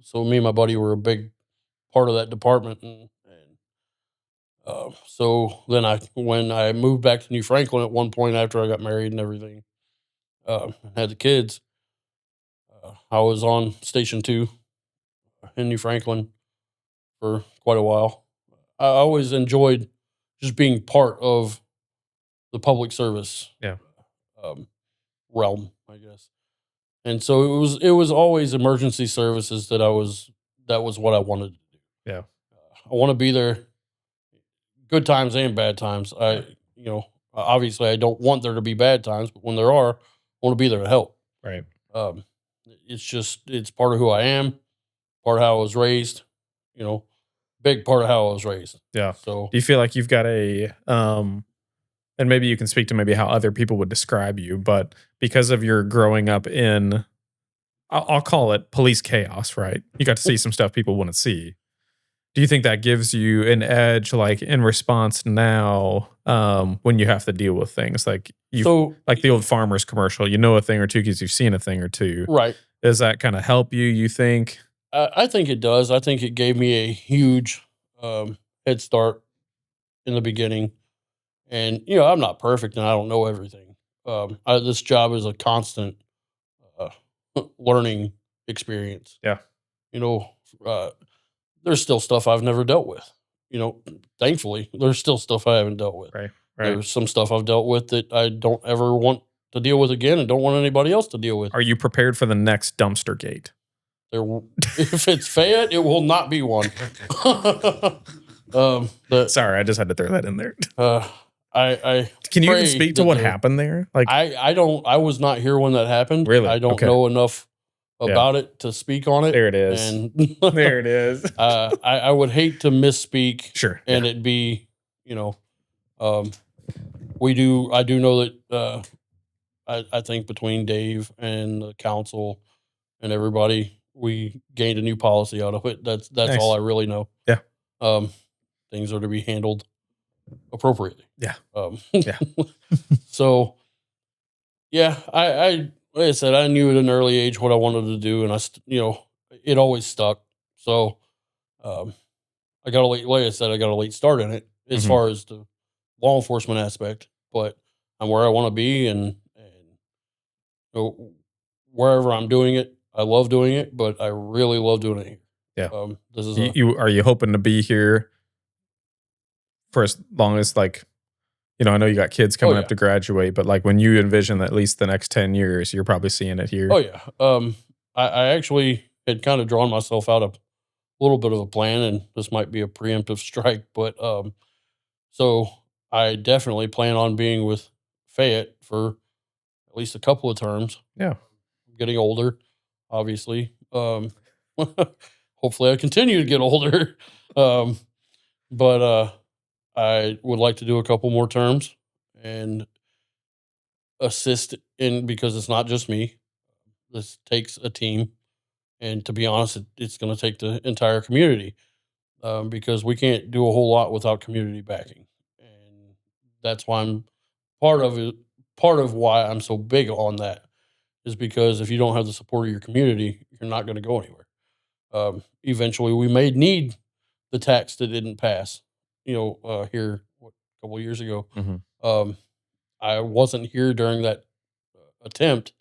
So me and my buddy were a big part of that department. So then when I moved back to New Franklin at one point after I got married and everything, had the kids, I was on Station 2 in New Franklin for quite a while. I always enjoyed just being part of the public service realm, I guess. And so it was always emergency services that was what I wanted to do. Yeah. I want to be there good times and bad times. Obviously I don't want there to be bad times, but when there are, I want to be there to help. Right. It's part of who I am, part of how I was raised, big part of how I was raised. Yeah. So do you feel like you've got and maybe you can speak to maybe how other people would describe you, but because of your growing up in, I'll call it police chaos, right? You got to see some stuff people wouldn't see. Do you think that gives you an edge, like in response now, when you have to deal with things like like the old Farmers commercial? You know a thing or two because you've seen a thing or two, right? Does that kind of help you? You think? I think it does. I think it gave me a huge head start in the beginning, and I'm not perfect and I don't know everything. This job is a constant learning experience. Yeah. There's still stuff I've never dealt with. Thankfully, there's still stuff I haven't dealt with. Right. There's some stuff I've dealt with that I don't ever want to deal with again and don't want anybody else to deal with. Are you prepared for the next dumpster gate? If it's Fayette, it will not be one. Sorry, I just had to throw that in there. Can you even speak to what happened there? Like I was not here when that happened. Really? I don't know enough about it to speak on it. There it is. And there it is. I would hate to misspeak. Sure. And it'd be, I do know that I think between Dave and the council and everybody, we gained a new policy out of it. That's nice. All I really know. Yeah. Things are to be handled appropriately. Yeah. Yeah. So, yeah, I like I said, I knew at an early age what I wanted to do, and it always stuck. So, I got a late start in it as far as the law enforcement aspect, but I'm where I want to be, and wherever I'm doing it, I love doing it, but I really love doing it here. Yeah. This is are you hoping to be here for as long as I know you got kids coming up to graduate, but when you envision at least the next 10 years, you're probably seeing it here. Oh yeah. I actually had kind of drawn myself out a little bit of a plan, and this might be a preemptive strike, but so I definitely plan on being with Fayette for at least a couple of terms. Yeah. I'm getting older, obviously. Hopefully I continue to get older. But I would like to do a couple more terms and assist because it's not just me. This takes a team. And to be honest, it's going to take the entire community because we can't do a whole lot without community backing. And that's why I'm part of it. Part of why I'm so big on that is because if you don't have the support of your community, you're not going to go anywhere. Eventually, we may need the tax that didn't pass, here a couple of years ago. I wasn't here during that attempt,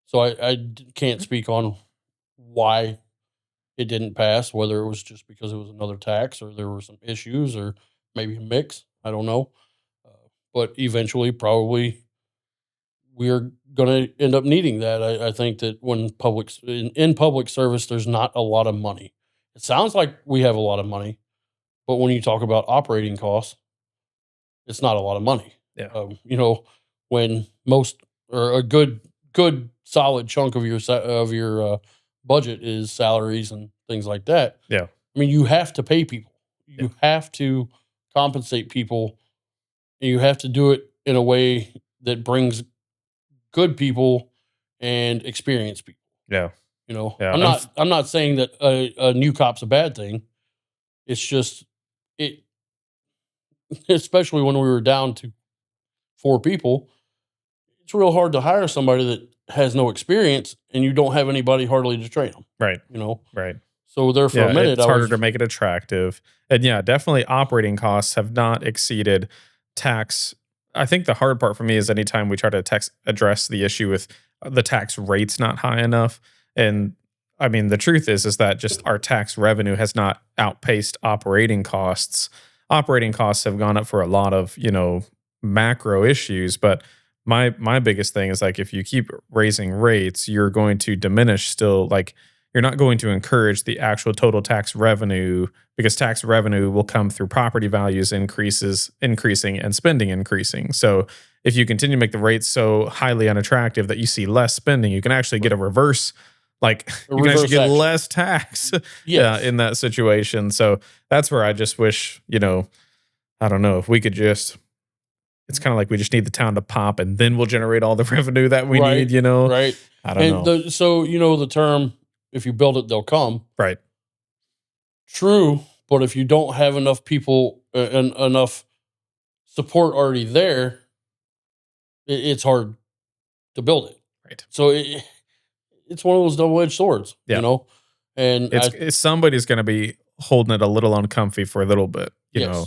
so I can't speak on why it didn't pass, whether it was just because it was another tax or there were some issues or maybe a mix. I don't know. But eventually, probably, we're going to end up needing that. I think that when in public service, there's not a lot of money. It sounds like we have a lot of money, but when you talk about operating costs, it's not a lot of money. Yeah. When most or a good solid chunk of your budget is salaries and things like that. Yeah. I mean, you have to pay people. Yeah. You have to compensate people. And you have to do it in a way that brings good people and experienced people. Yeah. Yeah. I'm not saying that a new cop's a bad thing. It's just it, especially when we were down to 4 people. It's real hard to hire somebody that has no experience and you don't have anybody hardly to train them. Right. Right. Right. So there for a minute, it's harder to make it attractive. And yeah, definitely operating costs have not exceeded tax. I think the hard part for me is anytime we try to address the issue with the tax rates not high enough. And I mean, the truth is that just our tax revenue has not outpaced operating costs. Operating costs have gone up for a lot of, macro issues, but my biggest thing is like if you keep raising rates, you're going to diminish still like you're not going to encourage the actual total tax revenue because tax revenue will come through property values increasing and spending increasing. So if you continue to make the rates so highly unattractive that you see less spending, you can actually get a reverse, like you can actually get less tax in that situation. So that's where I just wish, I don't know if we could just, it's kind of like we just need the town to pop and then we'll generate all the revenue that we need, Right. I don't know. So, the term, if you build it, they'll come. Right. True. But if you don't have enough people and enough support already there, it's hard to build it. Right. So it's one of those double-edged swords, and it's somebody's going to be holding it a little uncomfy for a little bit, you know.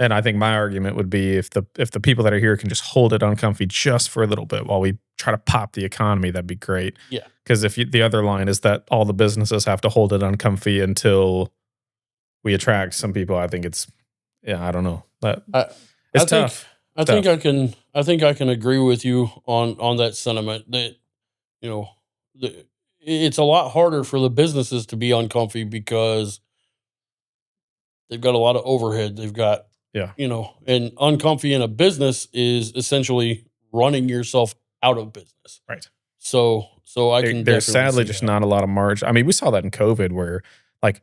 And I think my argument would be if the people that are here can just hold it uncomfy just for a little bit while we try to pop the economy, that'd be great. Yeah. Because the other line is that all the businesses have to hold it uncomfy until we attract some people. I think I don't know. It's tough. I think I can agree with you on that sentiment that, it's a lot harder for the businesses to be uncomfy because they've got a lot of overhead. They've got, and uncomfy in a business is essentially running yourself out of business. Right. So there's sadly just not a lot of margin. I mean, we saw that in COVID where like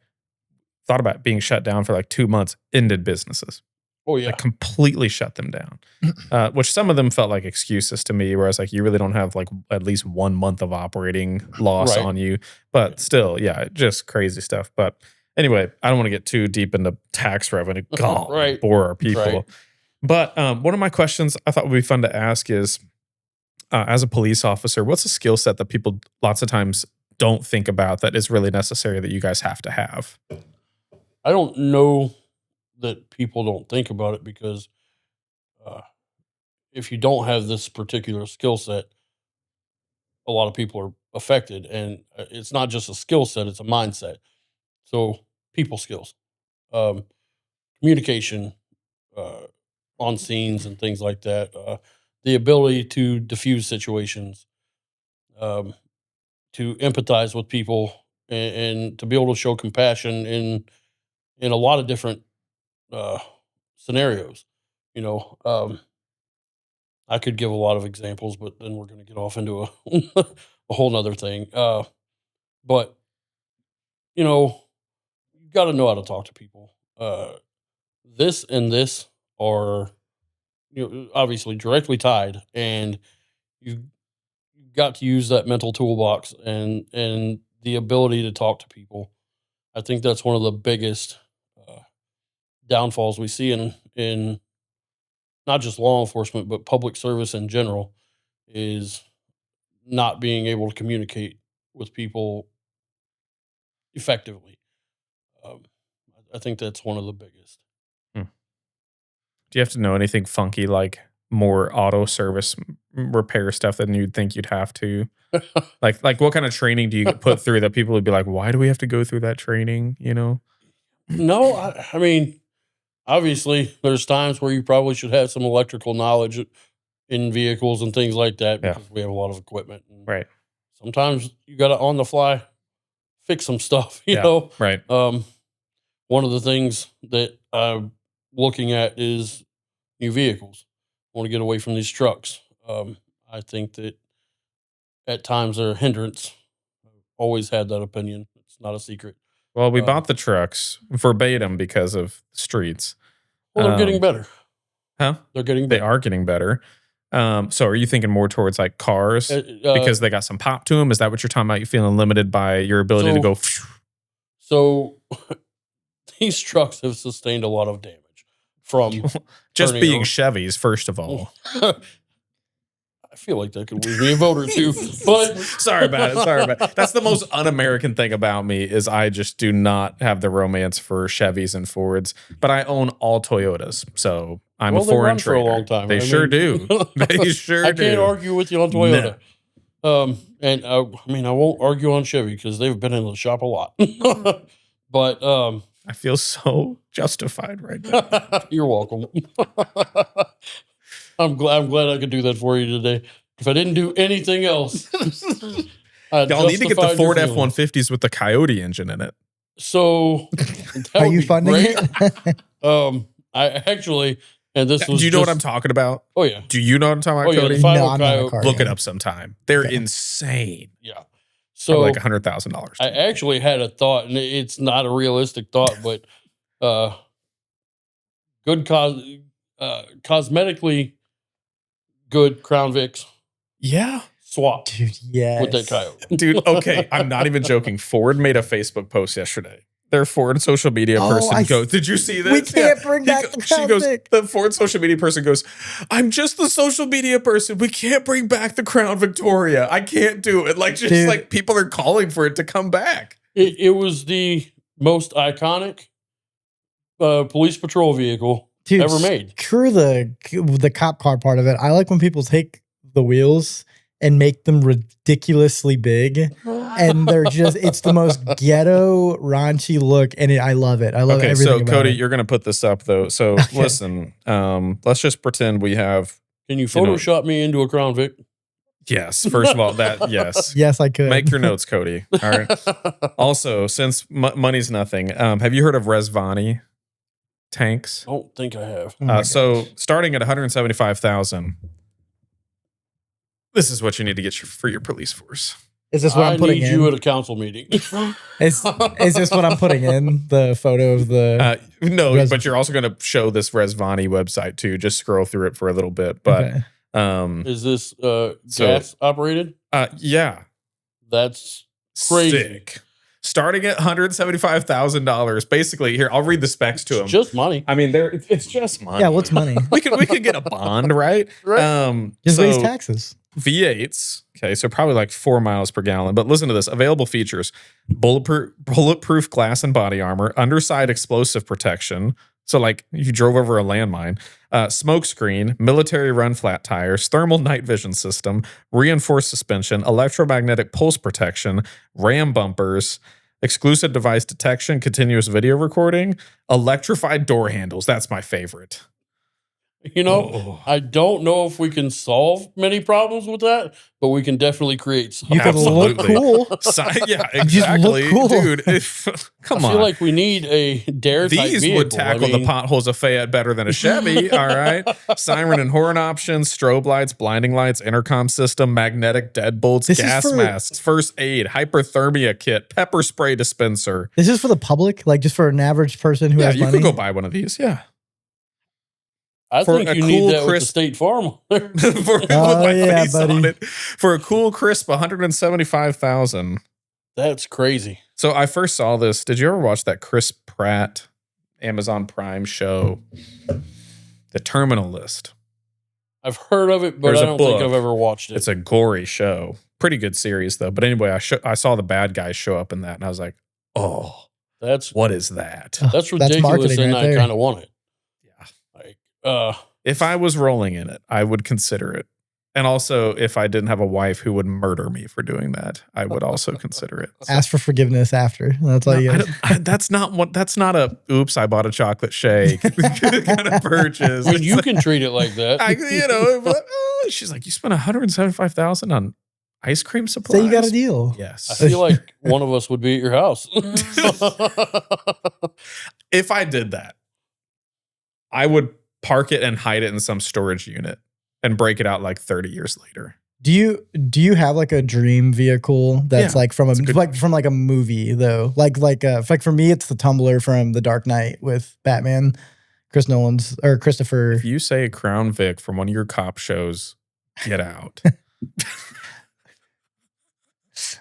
thought about being shut down for like 2 months, ended businesses. Oh yeah. Like completely shut them down. Which some of them felt like excuses to me, whereas like you really don't have like at least 1 month of operating loss on you. But still, just crazy stuff. But anyway, I don't want to get too deep into tax revenue. God, bore our people. Right. But one of my questions I thought would be fun to ask is, as a police officer, what's a skill set that people lots of times don't think about that is really necessary that you guys have to have? I don't know that people don't think about it because if you don't have this particular skill set, a lot of people are affected. And it's not just a skill set, it's a mindset. So people skills, communication on scenes and things like that, the ability to diffuse situations, to empathize with people and to be able to show compassion in a lot of different scenarios. I could give a lot of examples, but then we're going to get off into a whole nother thing. But you got to know how to talk to people. This and this are, obviously directly tied, and you've got to use that mental toolbox and the ability to talk to people. I think that's one of the biggest downfalls we see in not just law enforcement, but public service in general, is not being able to communicate with people effectively. I think that's one of the biggest. Do you have to know anything funky, like more auto service repair stuff than you'd think you'd have to? like what kind of training do you get put through that people would be like, why do we have to go through that training? No, I mean, obviously there's times where you probably should have some electrical knowledge in vehicles and things like that because we have a lot of equipment. And right. Sometimes you got to on the fly fix some stuff, you know? Right. One of the things that I'm looking at is new vehicles. want to get away from these trucks. I think that at times they're a hindrance. I've always had that opinion. It's not a secret. Well, we bought the trucks verbatim because of streets. Well, they're getting better. Huh? They're getting better. They are getting better. So are you thinking more towards like cars because they got some pop to them? Is that what you're talking about? You feeling limited by your ability to go? So these trucks have sustained a lot of damage from just being Chevys, first of all. I feel like that could lose me a vote or two, but sorry about it. That's the most un-American thing about me is I just do not have the romance for Chevys and Fords, but I own all Toyotas, so I'm a foreign trader. For a long time. They sure do. They sure do. I can't argue with you on Toyota. No. And I won't argue on Chevy because they've been in the shop a lot. But I feel so justified right now. You're welcome. I'm glad I could do that for you today. If I didn't do anything else, y'all need to get the Ford F-150s with the Coyote engine in it. So, are you funding it? I actually, and this was. Do you know what I'm talking about? Oh yeah. Do you know what I'm talking about, Cody? No, I'm not a car Look it up sometime. They're insane. Yeah. So like $100,000. I actually had a thought, and it's not a realistic thought, but good cosmetically good Crown Vics. Yeah. Swap. Dude, yes. With that Coyote. Dude, okay. I'm not even joking. Ford made a Facebook post yesterday. Their Ford social media person goes, did you see this? We can't bring back the Crown Vic. The Ford social media person goes, I'm just the social media person. We can't bring back the Crown Victoria. I can't do it. Like, just like people are calling for it to come back. It was the most iconic police patrol vehicle ever made. Screw the cop car part of it. I like when people take the wheels and make them ridiculously big. And they're just, it's the most ghetto, raunchy look. And I love it. I love everything so about Cody, it. you're going to put this up though. So listen, let's just pretend we have. Can you Photoshop me into a Crown Vic? Yes. First of all, yes. Yes, I could. Make your notes, Cody. All right. Also, since money's nothing, have you heard of Resvani tanks? I don't think I have. So starting at $175,000, this is what you need to get for your police force. Is this what I'm putting in? I need you at a council meeting. Is this what I'm putting in? The photo of the... no, but you're also going to show this Resvani website too. Just scroll through it for a little bit. But is this gas operated? Yeah. That's crazy. Sick. Starting at $175,000. Basically, here, I'll read the specs to them. Just money. I mean, it's just money. Yeah, what's money? we could get a bond, right? Right. Just raise taxes. V8s. Okay, so probably like 4 miles per gallon. But listen to this. Available features: bulletproof glass and body armor, underside explosive protection. So like if you drove over a landmine, smoke screen, military run flat tires, thermal night vision system, reinforced suspension, electromagnetic pulse protection, ram bumpers, exclusive device detection, continuous video recording, electrified door handles. That's my favorite. You know, I don't know if we can solve many problems with that, but we can definitely create some. You can look cool. Yeah, exactly. Cool. Dude, come on. I feel like we need a dare type These vehicle. would tackle the potholes of Fayette better than a Chevy, all right? Siren and horn options, strobe lights, blinding lights, intercom system, magnetic deadbolts, gas masks, first aid, hyperthermia kit, pepper spray dispenser. This is for the public? Like just for an average person who has money? Yeah, you could go buy one of these, yeah. I think you need that with the State Farm. With my face on it. For a cool, crisp $175,000. That's crazy. So I first saw this. Did you ever watch that Chris Pratt Amazon Prime show, The Terminal List? I've heard of it, but I don't think I've ever watched it. It's a gory show. Pretty good series, though. But anyway, I saw the bad guys show up in that, and I was like, oh, what is that? That's ridiculous, and I kind of want it. If I was rolling in it, I would consider it. And also, if I didn't have a wife who would murder me for doing that, I would also consider it. Ask for forgiveness after. That's all you got. That's not a oops, I bought a chocolate shake kind of purchase. I mean, you can treat it like that. She's like, you spent $175,000 on ice cream supplies? Say you got a deal. Yes. I feel like one of us would be at your house. If I did that, I would park it and hide it in some storage unit and break it out like 30 years later. Do you have like a dream vehicle that's like from a movie though? Like for me, it's the Tumbler from The Dark Knight with Batman, Christopher. If you say Crown Vic from one of your cop shows, get out.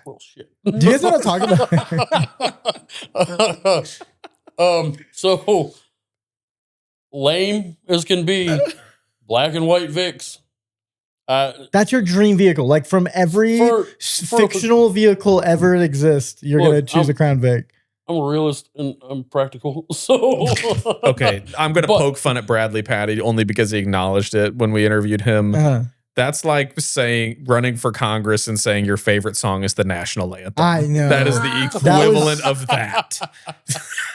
Bullshit. Do you guys know what I'm talking about? So lame as can be, black and white Vics. That's your dream vehicle. Like from every fictional vehicle ever exist, you're going to choose a Crown Vic. I'm a realist and I'm practical. So okay, I'm going to poke fun at Bradley Patty only because he acknowledged it when we interviewed him. That's like saying running for Congress and saying your favorite song is the national anthem. I know. That is the equivalent of that.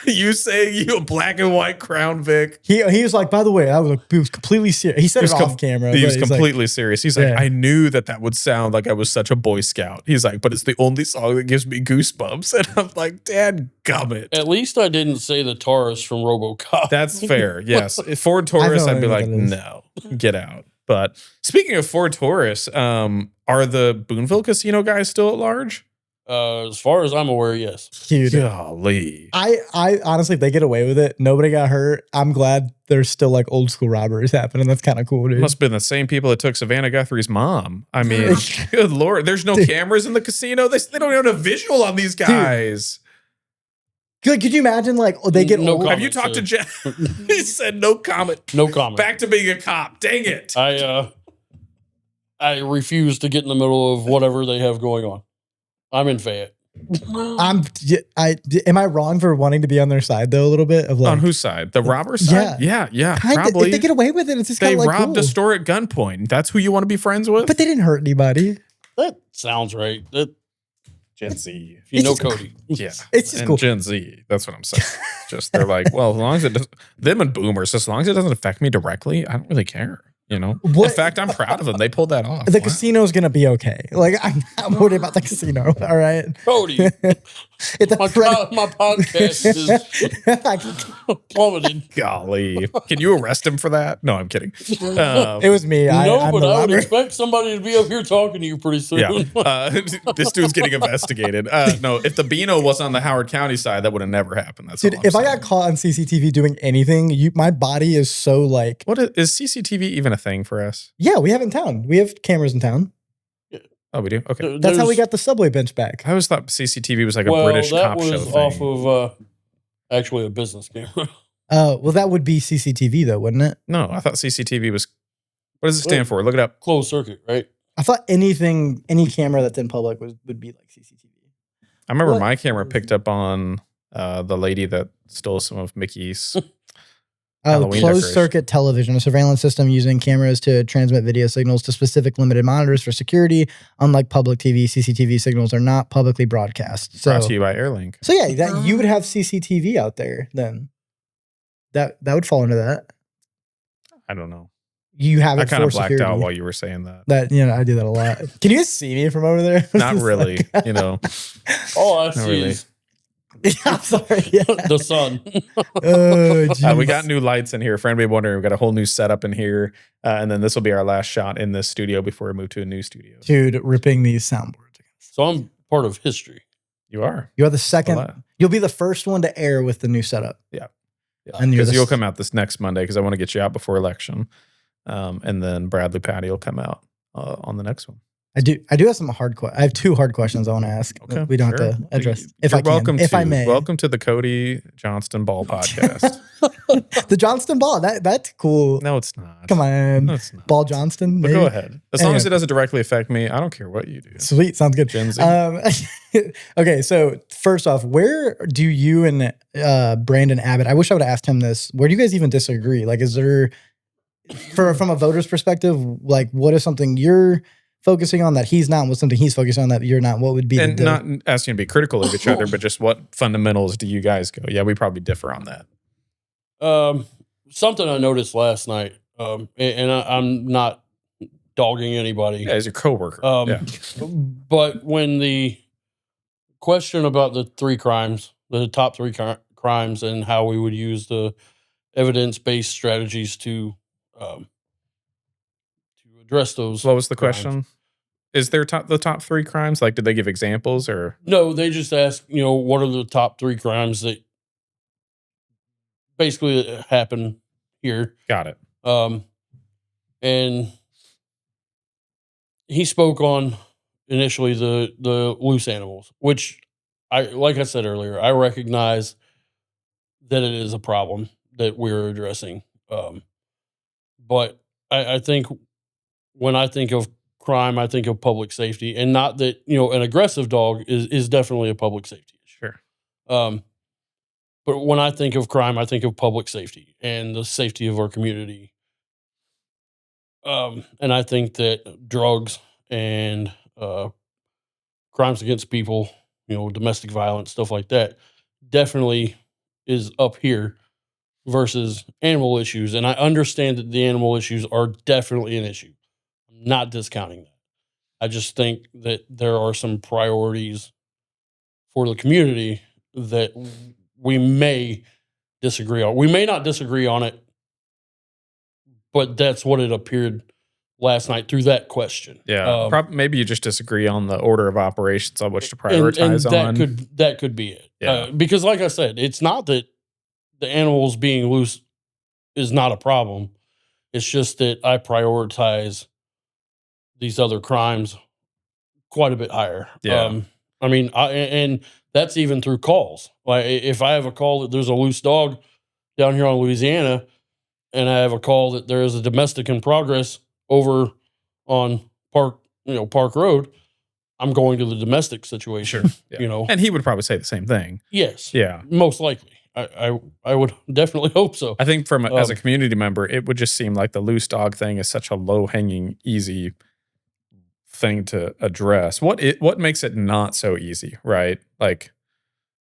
You saying you a black and white Crown Vic. He was like, by the way, he was completely serious. He said it off camera. He was completely serious. He's like, I knew that would sound like I was such a Boy Scout. He's like, but it's the only song that gives me goosebumps. And I'm like, dadgummit. At least I didn't say the Taurus from RoboCop. That's fair. Yes. Ford Taurus, I'd be like, no, get out. But speaking of Ford Taurus, are the Boonville Casino guys still at large? As far as I'm aware, yes. Dude, golly. I honestly, if they get away with it, nobody got hurt. I'm glad there's still like old school robberies happening. That's kind of cool, dude. Must have been the same people that took Savannah Guthrie's mom. I mean, good Lord. There's no cameras in the casino. They don't even have a visual on these guys. Dude. Could you imagine, like, they get no old? Have you talked to Jeff? He said no comment. No comment. Back to being a cop. Dang it. I refuse to get in the middle of whatever they have going on. I'm in Fayette. Am I wrong for wanting to be on their side though? A little bit of like on whose side? The robber's side? Yeah. Probably. If they get away with it, it's just they like robbed a store at gunpoint. That's who you want to be friends with. But they didn't hurt anybody. That sounds right. Gen Z. If you know Cody. Yeah. It's just cool. Gen Z. That's what I'm saying. Just they're like, well, as long as it does, them and boomers, as long as it doesn't affect me directly, I don't really care. You know? In fact, I'm proud of them. They pulled that off. The casino's going to be okay. Like, I'm not worried about the casino. All right. Cody. My podcast is plummeted. Golly. Can you arrest him for that? No, I'm kidding. It was me. I would expect somebody to be up here talking to you pretty soon. Yeah. This dude's getting investigated. No, if the Beano was on the Howard County side, that would have never happened. That's Dude, if I got caught on CCTV doing anything, my body is so like... What is CCTV even a thing for us? Yeah, we have in town. We have cameras in town. Oh, we do? Okay. That's how we got the subway bench back. I always thought CCTV was like a British cop show thing. That was off of actually a business camera. Well, that would be CCTV though, wouldn't it? No, I thought CCTV was... What does it stand for? Look it up. Closed circuit, right? I thought any camera that's in public would be like CCTV. I remember my camera picked up on the lady that stole some of Mickey's closed circuit television, a surveillance system using cameras to transmit video signals to specific limited monitors for security. Unlike public TV, CCTV signals are not publicly broadcast. So, brought to you by Airlink. So yeah, you would have CCTV out there then. That would fall into that. I don't know. You have it. I kind of blacked out while you were saying that. I do that a lot. Can you guys see me from over there? Not really. All I see is I'm sorry. Yeah. the sun. We got new lights in here. For anybody wondering, we got a whole new setup in here, and then this will be our last shot in this studio before we move to a new studio. Dude, ripping these soundboards. So I'm part of history. You are. You are the second. You'll be the first one to air with the new setup. Yeah. And you'll come out this next Monday because I want to get you out before election, and then Bradley Patty will come out on the next one. I do have some hard questions. I have 2 hard questions I want to ask. Okay, we don't have to address. If I may. Welcome to the Cody Johnston Ball podcast. The Johnston Ball. That's cool. No, it's not. Come on. No, it's not. Ball Johnston. But go ahead. As long as it doesn't directly affect me, I don't care what you do. Sweet. Sounds good. Gen Z. Okay. So first off, where do you and Brandon Abbott, I wish I would have asked him this. Where do you guys even disagree? Like, is there, from a voter's perspective, like what is something you're focusing on that he's not, and what's something he's focusing on that you're not? What would be and not asking to be critical of each other, but just what fundamentals do you guys go? Yeah, we probably differ on that. Something I noticed last night, and I'm not dogging anybody. Yeah, as your coworker. But when the question about the 3 crimes, the top 3 crimes, and how we would use the evidence-based strategies to address those. What was the crimes. question? Is there the top 3 crimes? Like, did they give examples or? No, they just ask, what are the top 3 crimes that basically happen here? Got it. And he spoke on initially the loose animals, which like I said earlier, I recognize that it is a problem that we're addressing. But I think when I think of crime, I think of public safety, and not that, an aggressive dog is definitely a public safety issue. Sure. But when I think of crime, I think of public safety and the safety of our community. And I think that drugs and crimes against people, domestic violence, stuff like that, definitely is up here versus animal issues. And I understand that the animal issues are definitely an issue. I'm not discounting that. I just think that there are some priorities for the community that we may disagree on. We may not disagree on it, but that's what it appeared last night through that question. Yeah, maybe you just disagree on the order of operations on which to prioritize and that could be it. Yeah. Because like I said, it's not that the animals being loose is not a problem. It's just that I prioritize these other crimes quite a bit higher. Yeah. And that's even through calls. Like if I have a call that there's a loose dog down here on Louisiana, and I have a call that there is a domestic in progress over on Park Road, I'm going to the domestic situation. Sure. Yeah. And he would probably say the same thing. Yes. Yeah. Most likely. I would definitely hope so. I think as a community member, it would just seem like the loose dog thing is such a low-hanging, easy thing to address. What makes it not so easy, right? Like,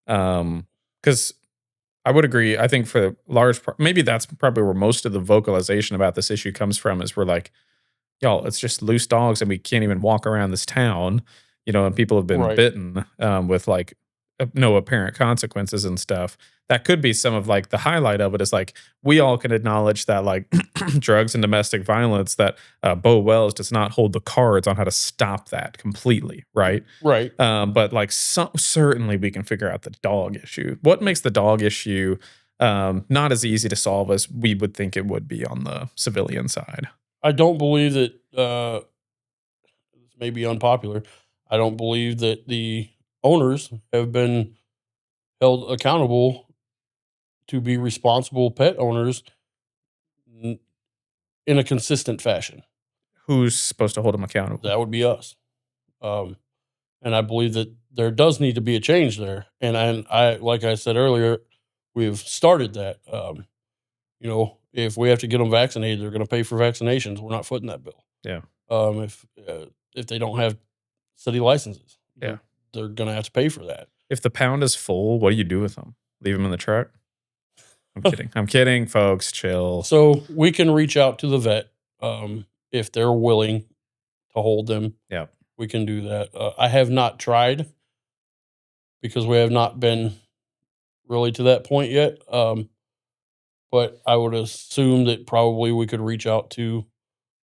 because I would agree. I think for large, maybe that's probably where most of the vocalization about this issue comes from. Is we're like, y'all, it's just loose dogs, and we can't even walk around this town, and people have been bitten with like no apparent consequences and stuff. That could be some of like the highlight of it. Is like we all can acknowledge that like drugs and domestic violence, that Bo Wells does not hold the cards on how to stop that completely, right? Right. But like certainly we can figure out the dog issue. What makes the dog issue not as easy to solve as we would think it would be on the civilian side? I don't believe that this may be unpopular. I don't believe that the owners have been held accountable to be responsible pet owners in a consistent fashion. Who's supposed to hold them accountable? That would be us. And I believe that there does need to be a change there. And I like I said earlier, we've started that. If we have to get them vaccinated, they're going to pay for vaccinations. We're not footing that bill. Yeah. If they don't have city licenses, yeah, they're going to have to pay for that. If the pound is full, what do you do with them? Leave them in the truck? I'm kidding. I'm kidding, folks. Chill. So we can reach out to the vet if they're willing to hold them. Yeah, we can do that. I have not tried because we have not been really to that point yet. But I would assume that probably we could reach out to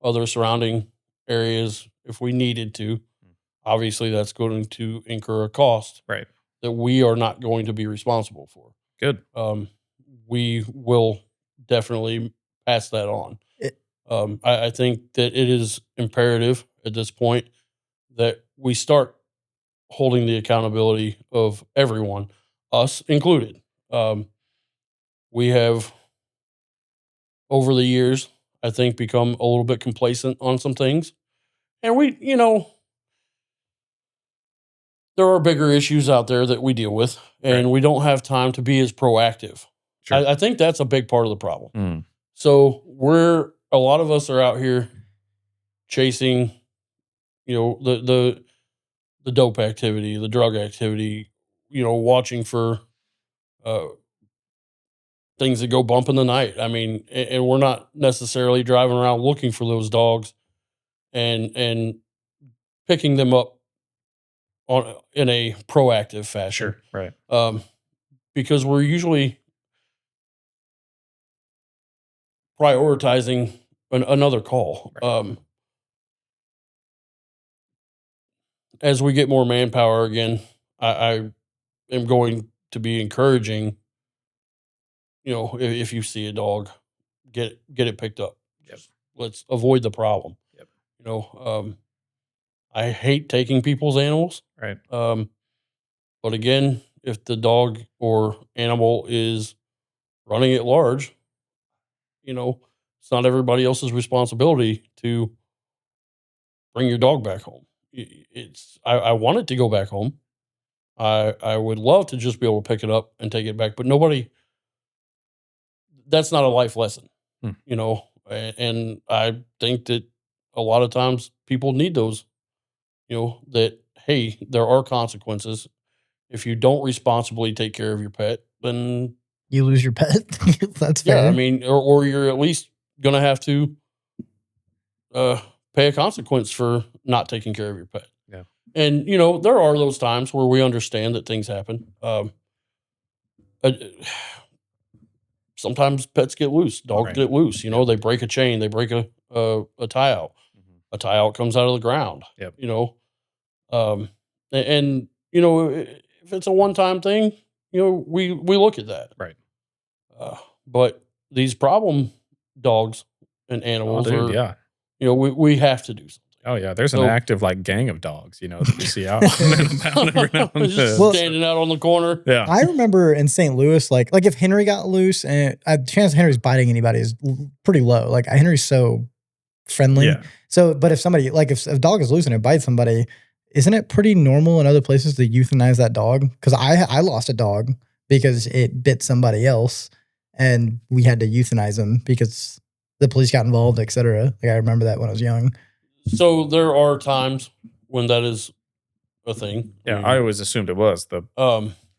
other surrounding areas if we needed to. Obviously, that's going to incur a cost, right, that we are not going to be responsible for. Good. We will definitely pass that on. I think that it is imperative at this point that we start holding the accountability of everyone, us included. We have, over the years, I think, become a little bit complacent on some things. And we, there are bigger issues out there that we deal with, and we don't have time to be as proactive. Sure. I think that's a big part of the problem. So a lot of us are out here chasing, the dope activity, the drug activity, watching for things that go bump in the night. I mean, and we're not necessarily driving around looking for those dogs and picking them up in a proactive fashion. Sure, right. Because we're usually prioritizing another call. Right. as we get more manpower again, I am going to be encouraging, if you see a dog, get it picked up. Yep. Let's avoid the problem. Yep. I hate taking people's animals. Right. But again, if the dog or animal is running at large, it's not everybody else's responsibility to bring your dog back home. I want it to go back home. I would love to just be able to pick it up and take it back, but that's not a life lesson, and I think that a lot of times people need those, that, hey, there are consequences. If you don't responsibly take care of your pet, then you lose your pet. That's fair. Yeah, I mean, or you're at least going to have to pay a consequence for not taking care of your pet. Yeah. And, there are those times where we understand that things happen. Sometimes pets get loose. Dogs get loose. They break a chain. They break a tie out. Mm-hmm. A tie out comes out of the ground. Yep. And if it's a one-time thing, we look at that. Right. But these problem dogs and animals we have to do something. Oh yeah, there's an active gang of dogs, that you see out every now and just standing out on the corner. Yeah, I remember in St. Louis, like if Henry got loose, and the chance of Henry's biting anybody is pretty low. Like Henry's so friendly. Yeah. So, but if somebody if a dog is loose and it bites somebody, isn't it pretty normal in other places to euthanize that dog? Because I lost a dog because it bit somebody else, and we had to euthanize him because the police got involved, etc. Like I remember that when I was young. So there are times when that is a thing. Yeah, I always assumed it was the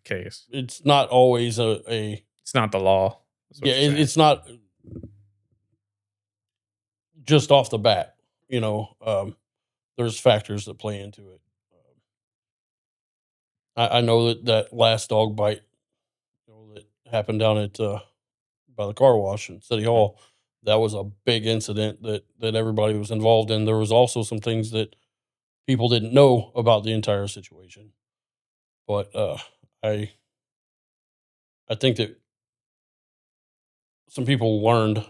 case. It's not always a. It's not the law. Yeah, it's not just off the bat. There's factors that play into it. I know that last dog bite, that happened down at by the car wash in City Hall. That was a big incident that everybody was involved in. There was also some things that people didn't know about the entire situation. But I think that some people learned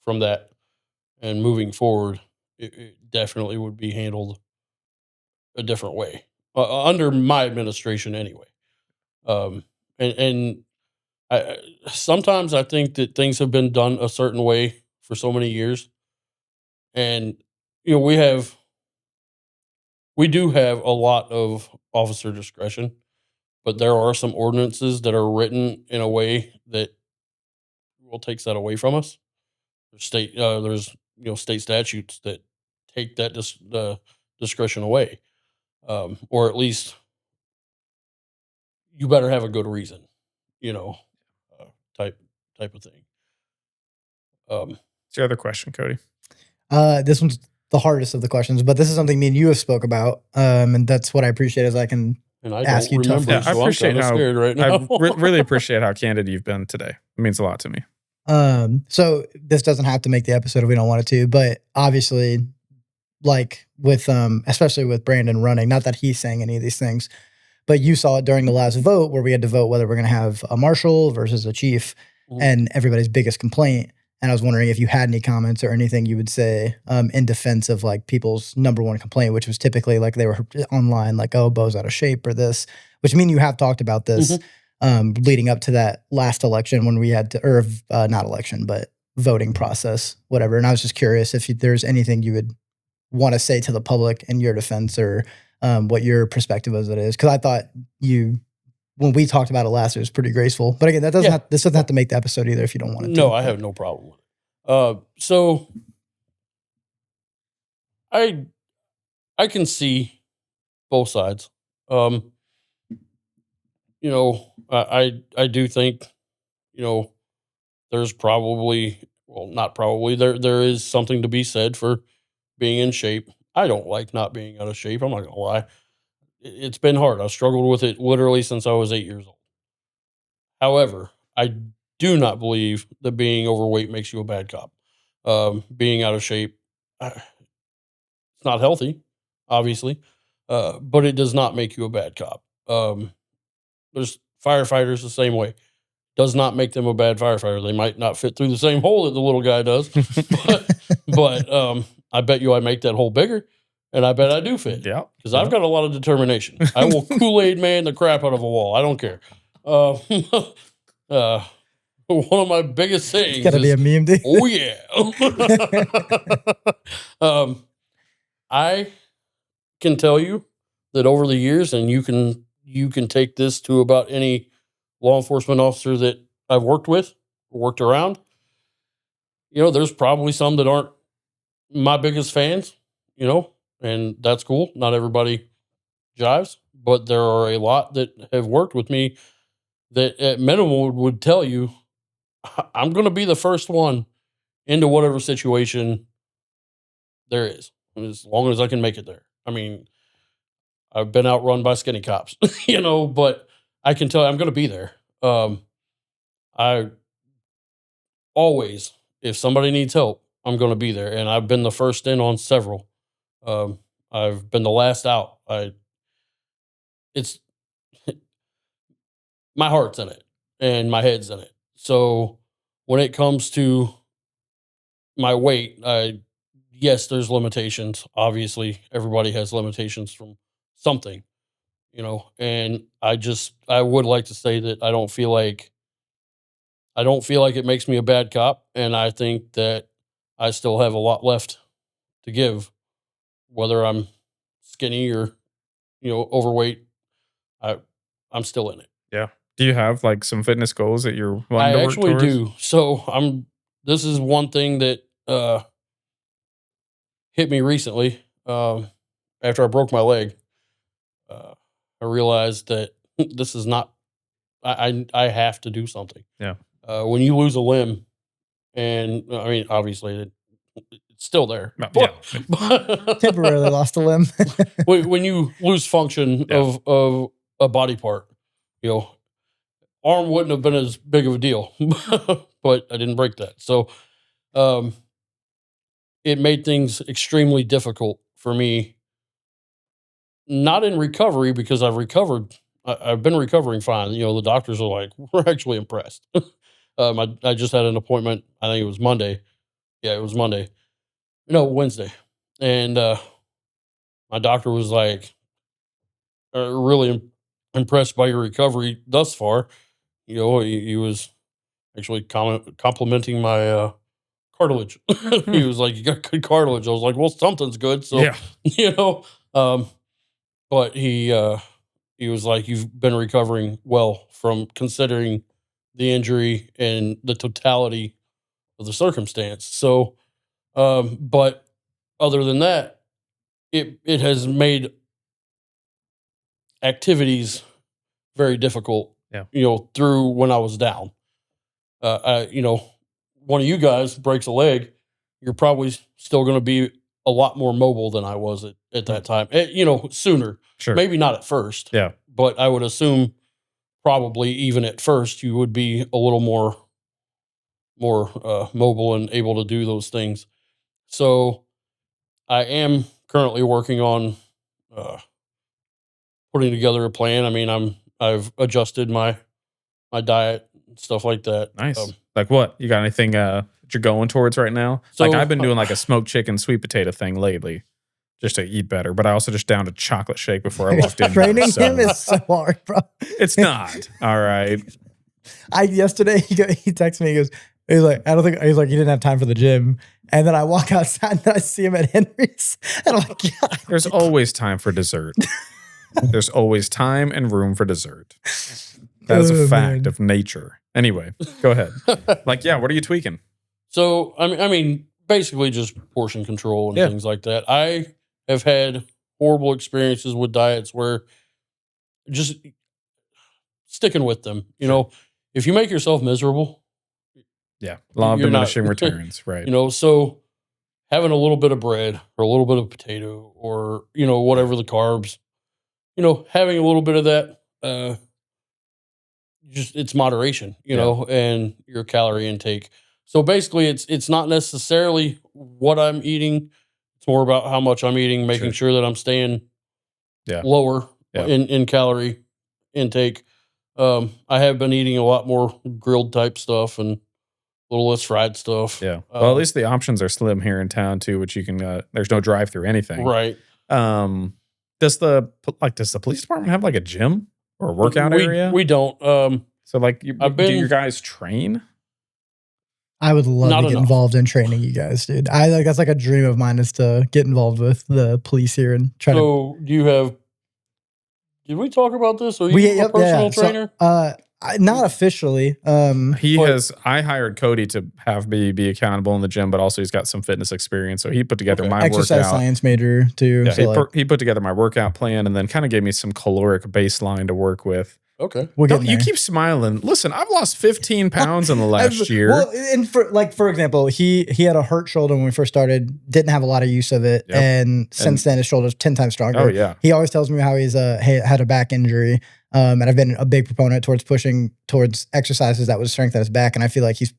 from that, and moving forward, it definitely would be handled a different way under my administration, anyway. And sometimes I think that things have been done a certain way for so many years, and we do have a lot of officer discretion, but there are some ordinances that are written in a way that takes that away from us. There's state statutes that take that discretion away, or at least you better have a good reason, type of thing. What's your other question, Cody? This one's the hardest of the questions, but this is something me and you have spoke about, and that's what I appreciate is I can ask you tough. Yeah, I appreciate how scared right now. I really appreciate how candid you've been today. It means a lot to me. So this doesn't have to make the episode if we don't want it to, but obviously, like with especially with Brandon running, not that he's saying any of these things, but you saw it during the last vote where we had to vote whether we're going to have a marshal versus a chief, and everybody's biggest complaint. And I was wondering if you had any comments or anything you would say in defense of like people's number one complaint, which was typically like they were online, like, oh, Bo's out of shape or this, which you have talked about this leading up to that last election when we had to, or not election, but voting process, whatever. And I was just curious if there's anything you would want to say to the public in your defense or what your perspective of it is. Because I thought when we talked about it last, it was pretty graceful. But again, this doesn't have to make the episode either if you don't want it to. No, I have no problem with it. So I can see both sides. I do think, there's there is something to be said for being in shape. I don't like not being out of shape. I'm not gonna lie. It's been hard. I've struggled with it literally since I was 8 years old. However, I do not believe that being overweight makes you a bad cop. Being out of shape, it's not healthy, obviously. but it does not make you a bad cop. There's firefighters the same way. Does not make them a bad firefighter. They might not fit through the same hole that the little guy does, but I bet you I make that hole bigger, and I bet I do fit. Yeah, because I've got a lot of determination. I will Kool-Aid man the crap out of a wall. I don't care. One of my biggest sayings It's got to be a meme, dude. oh yeah. I can tell you that over the years, and you can take this to about any law enforcement officer that I've worked with, worked around. There's probably some that aren't my biggest fans, and that's cool. Not everybody jives, but there are a lot that have worked with me that at minimum would tell you I'm going to be the first one into whatever situation there is, as long as I can make it there. I mean, I've been outrun by skinny cops, but I can tell you I'm going to be there. I always, if somebody needs help, I'm going to be there. And I've been the first in on several. I've been the last out. It's my heart's in it and my head's in it. So when it comes to my weight, yes, there's limitations. Obviously, everybody has limitations from something, and I would like to say that I don't feel like it makes me a bad cop, and I think that I still have a lot left to give, whether I'm skinny or, overweight. I'm still in it. Yeah. Do you have like some fitness goals that you're wanting to work actually towards? do. So this is one thing that hit me recently. After I broke my leg, I realized that this is not. I have to do something. Yeah. When you lose a limb, and I mean, obviously it's still there. But Temporarily lost a limb. when you lose function of a body part, arm wouldn't have been as big of a deal, but I didn't break that. So, it made things extremely difficult for me. Not in recovery, because I've recovered. I've been recovering fine. The doctors are like, we're actually impressed. I just had an appointment. I think it was Monday. Yeah, it was Monday. No, Wednesday. And my doctor was like, really impressed by your recovery thus far. He was actually complimenting my cartilage. He was like, you got good cartilage. I was like, well, something's good. So, but he was like, you've been recovering well from considering the injury and the totality of the circumstance. So, but other than that, it has made activities very difficult, through when I was down. One of you guys breaks a leg, you're probably still going to be a lot more mobile than I was at that time. Sooner. Sure. Maybe not at first. Yeah. But I would assume probably even at first you would be a little more mobile and able to do those things. So I am currently working on putting together a plan. I mean, I've adjusted my diet and stuff like that. Nice. Like what? You got anything that you're going towards right now? So, like I've been doing like a smoked chicken, sweet potato thing lately, just to eat better. But I also just downed a chocolate shake before I walked in. Training him is so hard, bro. It's not. All right. Yesterday he texted me. He's like, he didn't have time for the gym. And then I walk outside and I see him at Henry's. And I'm like, yeah. There's always time for dessert. There's always time and room for dessert. That is a fact of nature. Anyway, go ahead. What are you tweaking? So, I mean, basically just portion control and things like that. I have had horrible experiences with diets where just sticking with them, if you make yourself miserable. Yeah. Law of diminishing returns, right. So having a little bit of bread or a little bit of potato or, whatever the carbs, having a little bit of that, just it's moderation, and your calorie intake. So basically it's not necessarily what I'm eating. It's more about how much I'm eating, making sure that I'm staying lower in calorie intake. I have been eating a lot more grilled type stuff and a little less fried stuff. Yeah. Well, at least the options are slim here in town too, which you can. There's no drive-through anything. Right. Does the police department have like a gym or a workout area? We don't. So like, do your guys train? I would love to get involved in training you guys, dude. That's like a dream of mine is to get involved with the police here and try to. So do you have? Did we talk about this? Are you a personal trainer? So, not officially. I hired Cody to have me be accountable in the gym, but also he's got some fitness experience. So he put together my exercise workout. Science major too. Yeah, so he put together my workout plan and then kind of gave me some caloric baseline to work with. Okay. You keep smiling. Listen, I've lost 15 pounds in the last year. Well, and for example, he had a hurt shoulder when we first started, didn't have a lot of use of it. Yep. And since then his shoulder's 10 times stronger. Oh yeah. He always tells me how he's had a back injury. And I've been a big proponent towards pushing towards exercises that would strengthen his back. And I feel like he's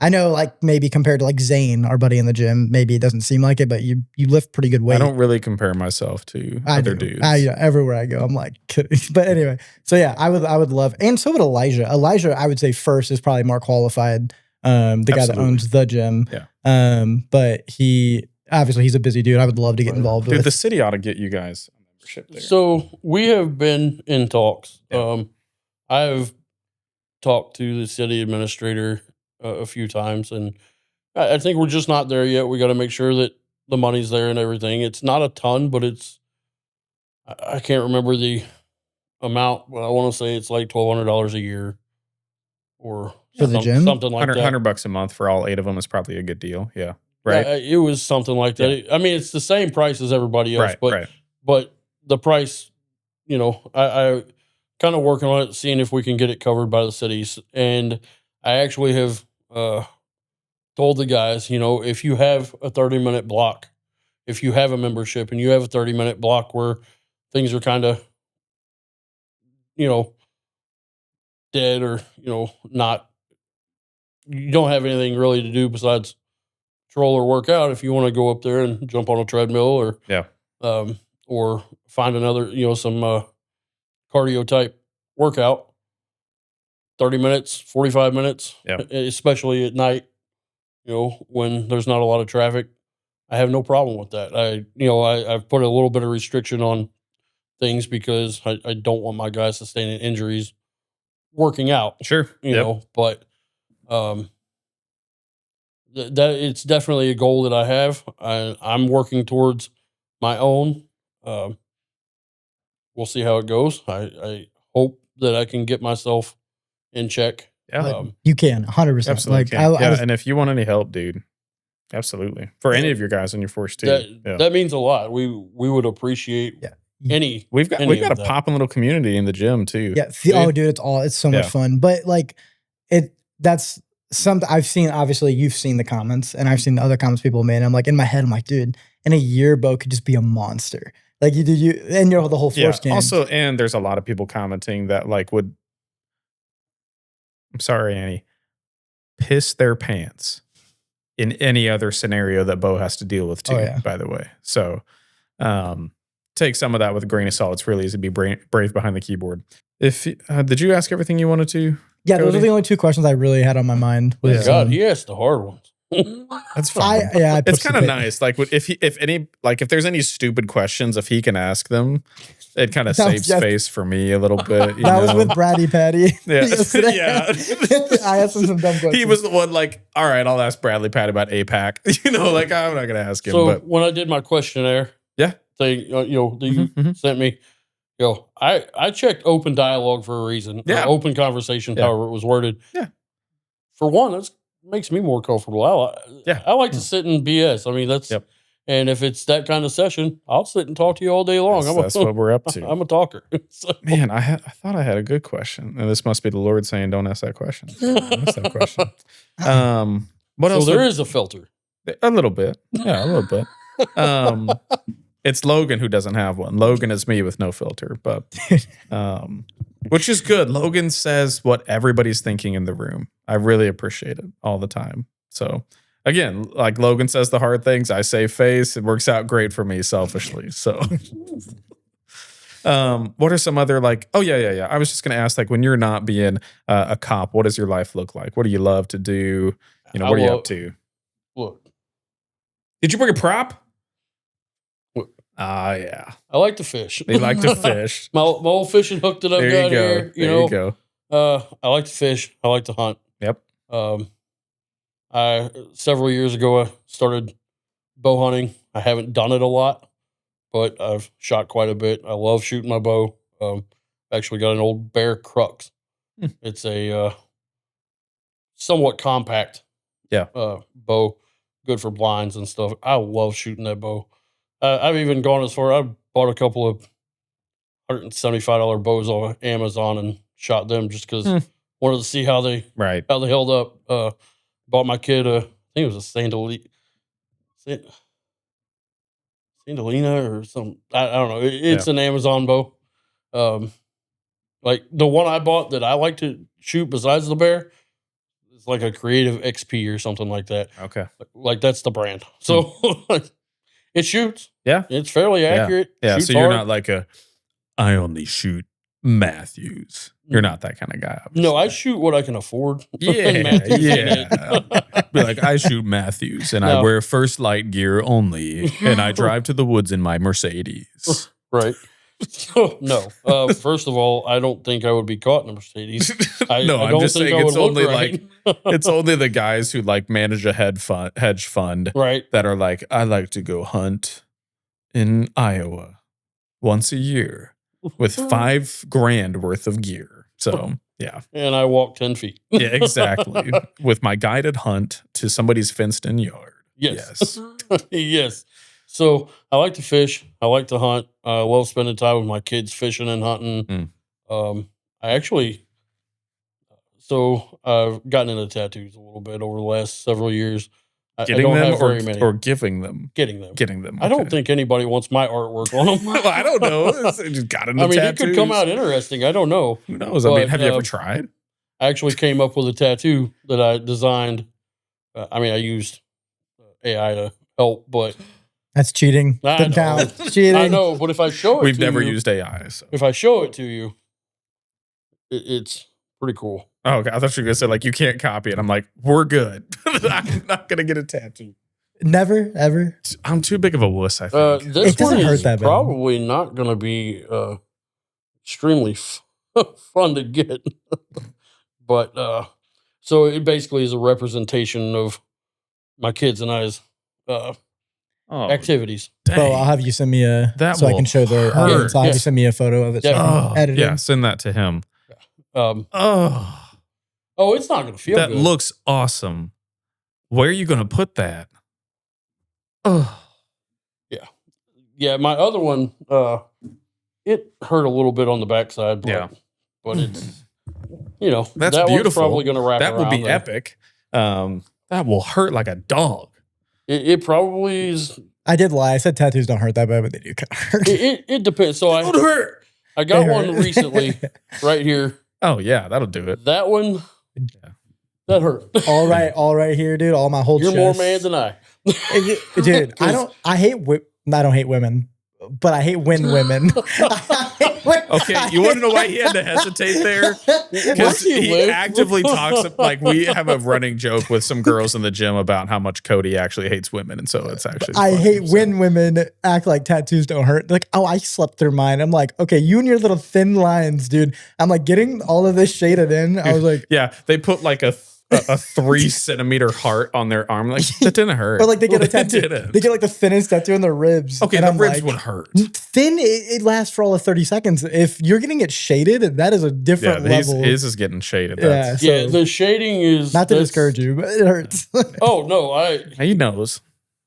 I know like maybe compared to like Zane, our buddy in the gym, maybe it doesn't seem like it, but you lift pretty good weight. I don't really compare myself to other dudes. Everywhere I go, I'm like kidding. But anyway, so yeah, I would love, and so would Elijah. Elijah, I would say first is probably more qualified. The guy that owns the gym. Yeah. But he's a busy dude. I would love to get involved with. The city ought to get you guys a membership there. So we have been in talks. Yeah. I have talked to the city administrator a few times, and I think we're just not there yet. We got to make sure that the money's there and everything. It's not a ton, but I can't remember the amount, but I want to say it's like $1,200 a year or for the gym, something like that. $100 a month for all 8 of them is probably a good deal. Yeah. Right. Yeah, it was something like that. Yeah. I mean, it's the same price as everybody else, but the price, I kind of working on it, seeing if we can get it covered by the cities. And I actually have told the guys, if you have a 30-minute block, if you have a membership and you have a 30-minute block where things are kind of, dead or, not, you don't have anything really to do besides troll or work out. If you want to go up there and jump on a treadmill or find another, some cardio type workout, 30 minutes, 45 minutes, especially at night, when there's not a lot of traffic, I have no problem with that. I've put a little bit of restriction on things because I don't want my guys sustaining injuries working out. Sure. But that it's definitely a goal that I have. I'm working towards my own. We'll see how it goes. I hope that I can get myself in check. Yeah, you can 100%. Absolutely. And if you want any help, dude, absolutely. For any of your guys on your force too. That means a lot. We would appreciate any. We've got a popping little community in the gym too. Yeah. Dude, it's so much fun. But like that's something I've seen. Obviously, you've seen the comments, and I've seen the other comments people made. And I'm like, in my head, I'm like, dude, in a year, Bo could just be a monster. Like and the whole force game. Also, and there's a lot of people commenting that like would. I'm sorry, Annie. Piss their pants in any other scenario that Bo has to deal with too. By the way, so take some of that with a grain of salt. It's really easy to be brave behind the keyboard. Did you ask everything you wanted to? Yeah, those are the only 2 questions I really had on my mind. God, he asked the hard ones. That's fine. It's kind of nice. Like if there's any stupid questions, if he can ask them, it kind of saves space for me a little bit. That was with Braddy Patty. Yeah. I asked him some dumb questions. He was the one like, all right, I'll ask Bradley Patty about APAC. I'm not going to ask him. So when I did my questionnaire thing, that you sent me, I checked open dialogue for a reason. Yeah. Open conversation, however it was worded. Yeah. For one, that's makes me more comfortable. I like to sit and BS. I mean, that's and if it's that kind of session, I'll sit and talk to you all day long. That's what we're up to. I'm a talker. So. Man, I thought I had a good question, and this must be the Lord saying, "Don't ask that question." Ask that question. What else? So there is a filter. A little bit. Yeah, a little bit. It's Logan who doesn't have one. Logan is me with no filter, but which is good. Logan says what everybody's thinking in the room. I really appreciate it all the time. So again, like Logan says the hard things, I save face. It works out great for me selfishly. So What are some other like? Oh yeah. I was just gonna ask, like, when you're not being a cop, what does your life look like? What do you love to do? You know, what are you up to? Look, Did you bring a prop? Look. Yeah. I like to fish. They like to fish. my old fishing hook that I've There got you go. here. There you go. I like to fish. I like to hunt. Yep. I several years ago I started bow hunting. I haven't done it a lot, but I've shot quite a bit. I love shooting my bow. Actually got an old Bear Crux. It's a somewhat compact bow, good for blinds and stuff. I love shooting that bow. I've even gone as far. I bought a couple of $175 bows on Amazon and shot them just because wanted to see how they held up. Bought my kid I think it was a Sandalina or something. I don't know. It's an Amazon bow. Like the one I bought that I like to shoot besides the Bear, it's like a Creative XP or something like that. Okay. Like that's the brand. So it shoots. Yeah. It's fairly accurate. Yeah. Shoots So you're hard. not like I only shoot Matthews. You're not that kind of guy. Obviously. No, I shoot what I can afford. Yeah. Be like, I shoot Matthews and I wear First Light gear only and I drive to the woods in my Mercedes. Right. No. First of all, I don't think I would be caught in a Mercedes. I'm just saying it's only like it's only the guys who like manage a hedge fund, right? That are like, I like to go hunt in Iowa once a year with $5,000 worth of gear. So yeah, and I walk 10 feet. Yeah, exactly. With my guided hunt to somebody's fenced-in yard. Yes. Yes. So I like to fish. I like to hunt. I love spending time with my kids fishing and hunting. I've gotten into tattoos a little bit over the last several years. Getting them or giving them? Getting them. Getting them. Okay. I don't think anybody wants my artwork on them. Well, I don't know. Just got into tattoos. It could come out interesting. I don't know. Who knows? I mean, have you ever tried? I actually came up with a tattoo that I designed. I used AI to help, but that's cheating. Doesn't count. Cheating. I know, but if I show it, we've never used AI. So if I show it to you, it's pretty cool. Oh, okay. I thought you were gonna say like you can't copy it. I'm like, we're good. I'm not gonna get a tattoo. Never, ever. I'm too big of a wuss. I think this one is probably not gonna be extremely fun to get, but so it basically is a representation of my kids and I's activities. Bro, I'll have you send me I can show the audience. I'll have you send me a photo of it. Yeah, send that to him. It's not gonna feel that good. That looks awesome. Where are you gonna put that? Yeah. My other one, it hurt a little bit on the backside, but it's that's that beautiful. One's probably gonna wrap. That will be there. Epic. That will hurt like a dog. It probably is. I did lie. I said tattoos don't hurt that bad, but they do kind of hurt. It depends. So I got one recently right here. Oh yeah, that'll do it. That one, that hurt. all right here, dude. All my whole You're chest. more man than I. Dude, I don't hate women, but I hate women. Okay, you want to know why he had to hesitate there? Because he actively talks, like we have a running joke with some girls in the gym about how much Cody actually hates women, and so it's actually I hate when women act like tattoos don't hurt. Like, oh, I slept through mine. I'm like, okay, you and your little thin lines, dude. I'm like getting all of this shaded in. I was like, yeah, they put like a 3-centimeter heart on their arm. Like, that didn't hurt. Or like they get a tattoo. They get like the thinnest tattoo on their ribs. Okay, the ribs would hurt. Thin, it lasts for all of 30 seconds. If you're getting it shaded, that is a different level. His is getting shaded. The shading is not to discourage you, but it hurts. Oh no, he knows.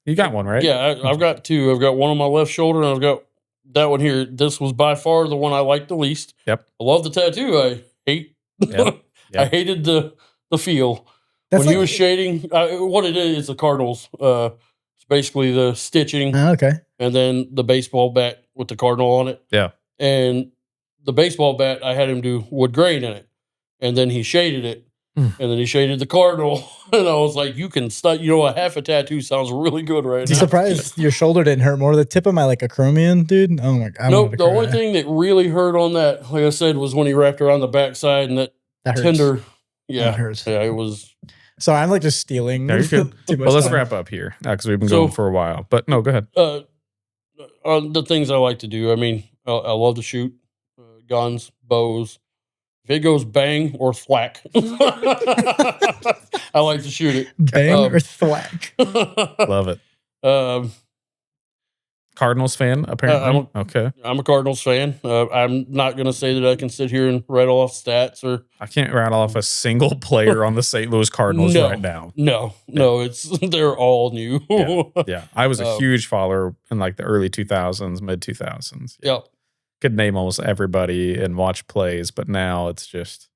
You got one, right? Yeah, I've got two. I've got one on my left shoulder, and I've got that one here. This was by far the one I liked the least. Yep. I love the tattoo. I hate. Yep. I hated the feel. When he was shading, what it is, it's the Cardinals. It's basically the stitching. Okay. And then the baseball bat with the Cardinal on it. Yeah. And the baseball bat, I had him do wood grain in it. And then he shaded it. And then he shaded the cardinal, and I was like, "You can start. A half a tattoo sounds really good right now." I'm surprised your shoulder didn't hurt more. The tip of my acromion, dude. Oh my god. Nope. The only thing that really hurt on that, like I said, was when he wrapped around the backside and that hurts. tender. Yeah, that hurts. Yeah, it was. So I'm like just stealing. No, you're good. too much Well, let's time. wrap up here because we've been going for a while. But no, go ahead. On the things I like to do, I mean, I love to shoot guns, bows. If it goes bang or thwack, I like to shoot it. Bang or thwack. Love it. Cardinals fan, apparently. Okay. I'm a Cardinals fan. I'm not going to say that I can sit here and rattle off stats or. I can't rattle off a single player on the St. Louis Cardinals right now. No, they're all new. Yeah. I was a huge follower in like the early 2000s, mid 2000s. Yep. Could name almost everybody and watch plays, but now it's just.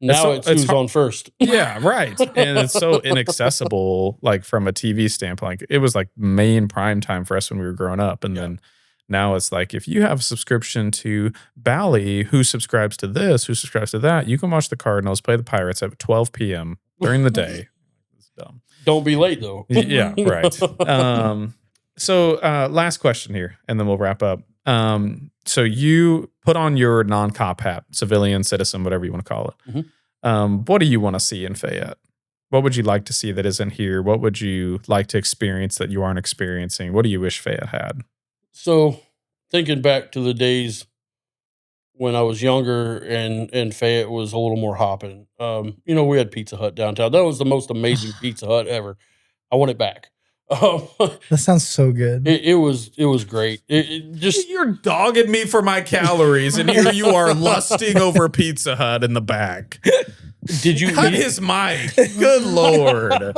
Now it's who's on first. Yeah, right. And it's so inaccessible, like from a TV standpoint. Like, it was like main prime time for us when we were growing up. And then now it's like, if you have a subscription to Bally, who subscribes to this, who subscribes to that, you can watch the Cardinals play the Pirates at 12 p.m. during the day. It's dumb. Don't be late, though. Yeah, right. So last question here, and then we'll wrap up. So you put on your non-cop hat, civilian, citizen, whatever you want to call it. Mm-hmm. What do you want to see in Fayette? What would you like to see that isn't here? What would you like to experience that you aren't experiencing? What do you wish Fayette had? So thinking back to the days when I was younger and Fayette was a little more hopping, we had Pizza Hut downtown. That was the most amazing Pizza Hut ever. I want it back. That sounds so good. It was great. It just You're dogging me for my calories, and here you are lusting over Pizza Hut in the back. Did you Cut eat his mic? Good Lord.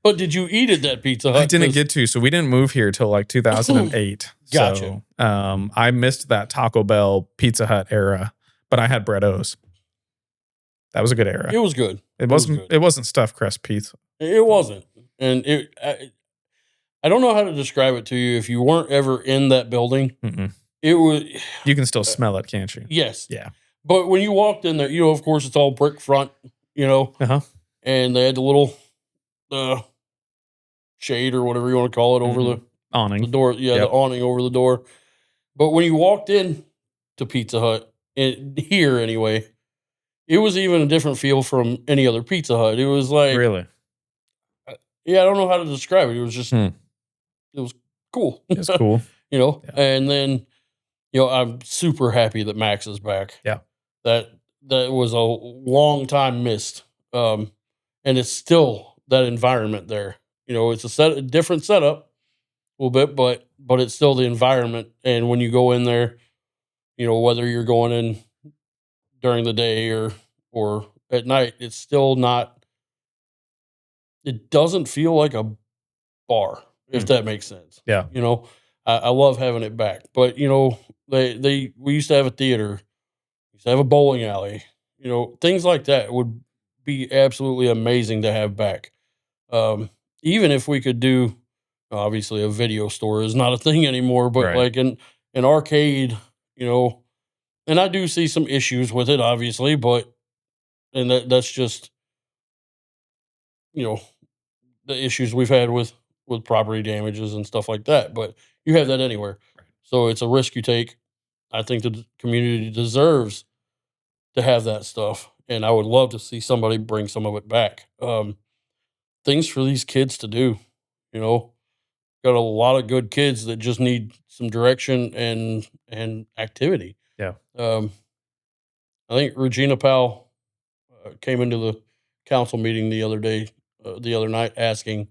But did you eat at that Pizza Hut? I didn't get to, so we didn't move here till like 2008. Gotcha. So, I missed that Taco Bell Pizza Hut era, but I had Bread O's. That was a good era. It was good. It wasn't stuffed crust pizza. It wasn't, and I don't know how to describe it to you. If you weren't ever in that building, it was. You can still smell it, can't you? Yes. Yeah. But when you walked in there, of course, it's all brick front, and they had the little shade or whatever you want to call it over the awning, the door. Yeah, the awning over the door. But when you walked in to Pizza Hut, here anyway, it was even a different feel from any other Pizza Hut. It was like, really? Yeah, I don't know how to describe it. It was just, it was cool. It's cool. And then, I'm super happy that Max is back. Yeah. That was a long time missed. And it's still that environment there. It's a different setup a little bit, but it's still the environment. And when you go in there, whether you're going in during the day or at night, it's still not. It doesn't feel like a bar, if that makes sense. Yeah. I love having it back. But, we used to have a theater, we used to have a bowling alley, things like that would be absolutely amazing to have back. Even if we could do, obviously a video store is not a thing anymore, but like an arcade, and I do see some issues with it, obviously, and that's just, the issues we've had with property damages and stuff like that. But you have that anywhere. So it's a risk you take. I think the community deserves to have that stuff. And I would love to see somebody bring some of it back. Things for these kids to do, got a lot of good kids that just need some direction and activity. Yeah. I think Regina Powell came into the council meeting the other night asking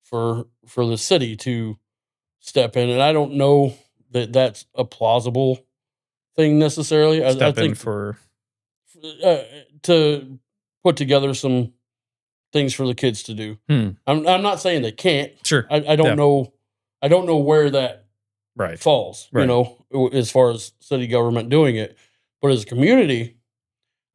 for the city to step in. And I don't know that that's a plausible thing necessarily. I think for to put together some things for the kids to do. I'm not saying they can't. Sure. I don't know. I don't know where that falls, as far as city government doing it. But as a community,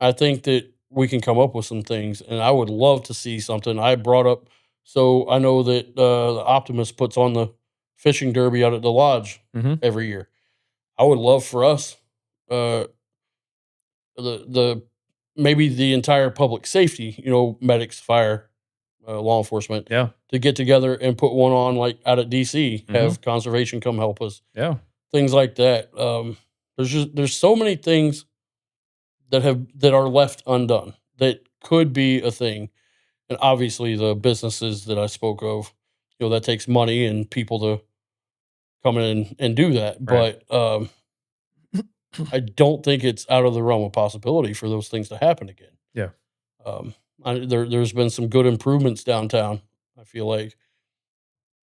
I think that we can come up with some things, and I would love to see something. I brought up, so I know that the Optimist puts on the fishing derby out at the lodge every year. I would love for us, the maybe the entire public safety, medics, fire, law enforcement, Yeah. to get together and put one on, like out at DC, have conservation come help us. Yeah. Things like that. There's so many things that are left undone that could be a thing. And obviously the businesses that I spoke of, that takes money and people to come in and do that. Right. But I don't think it's out of the realm of possibility for those things to happen again. Yeah. There's been some good improvements downtown, I feel like,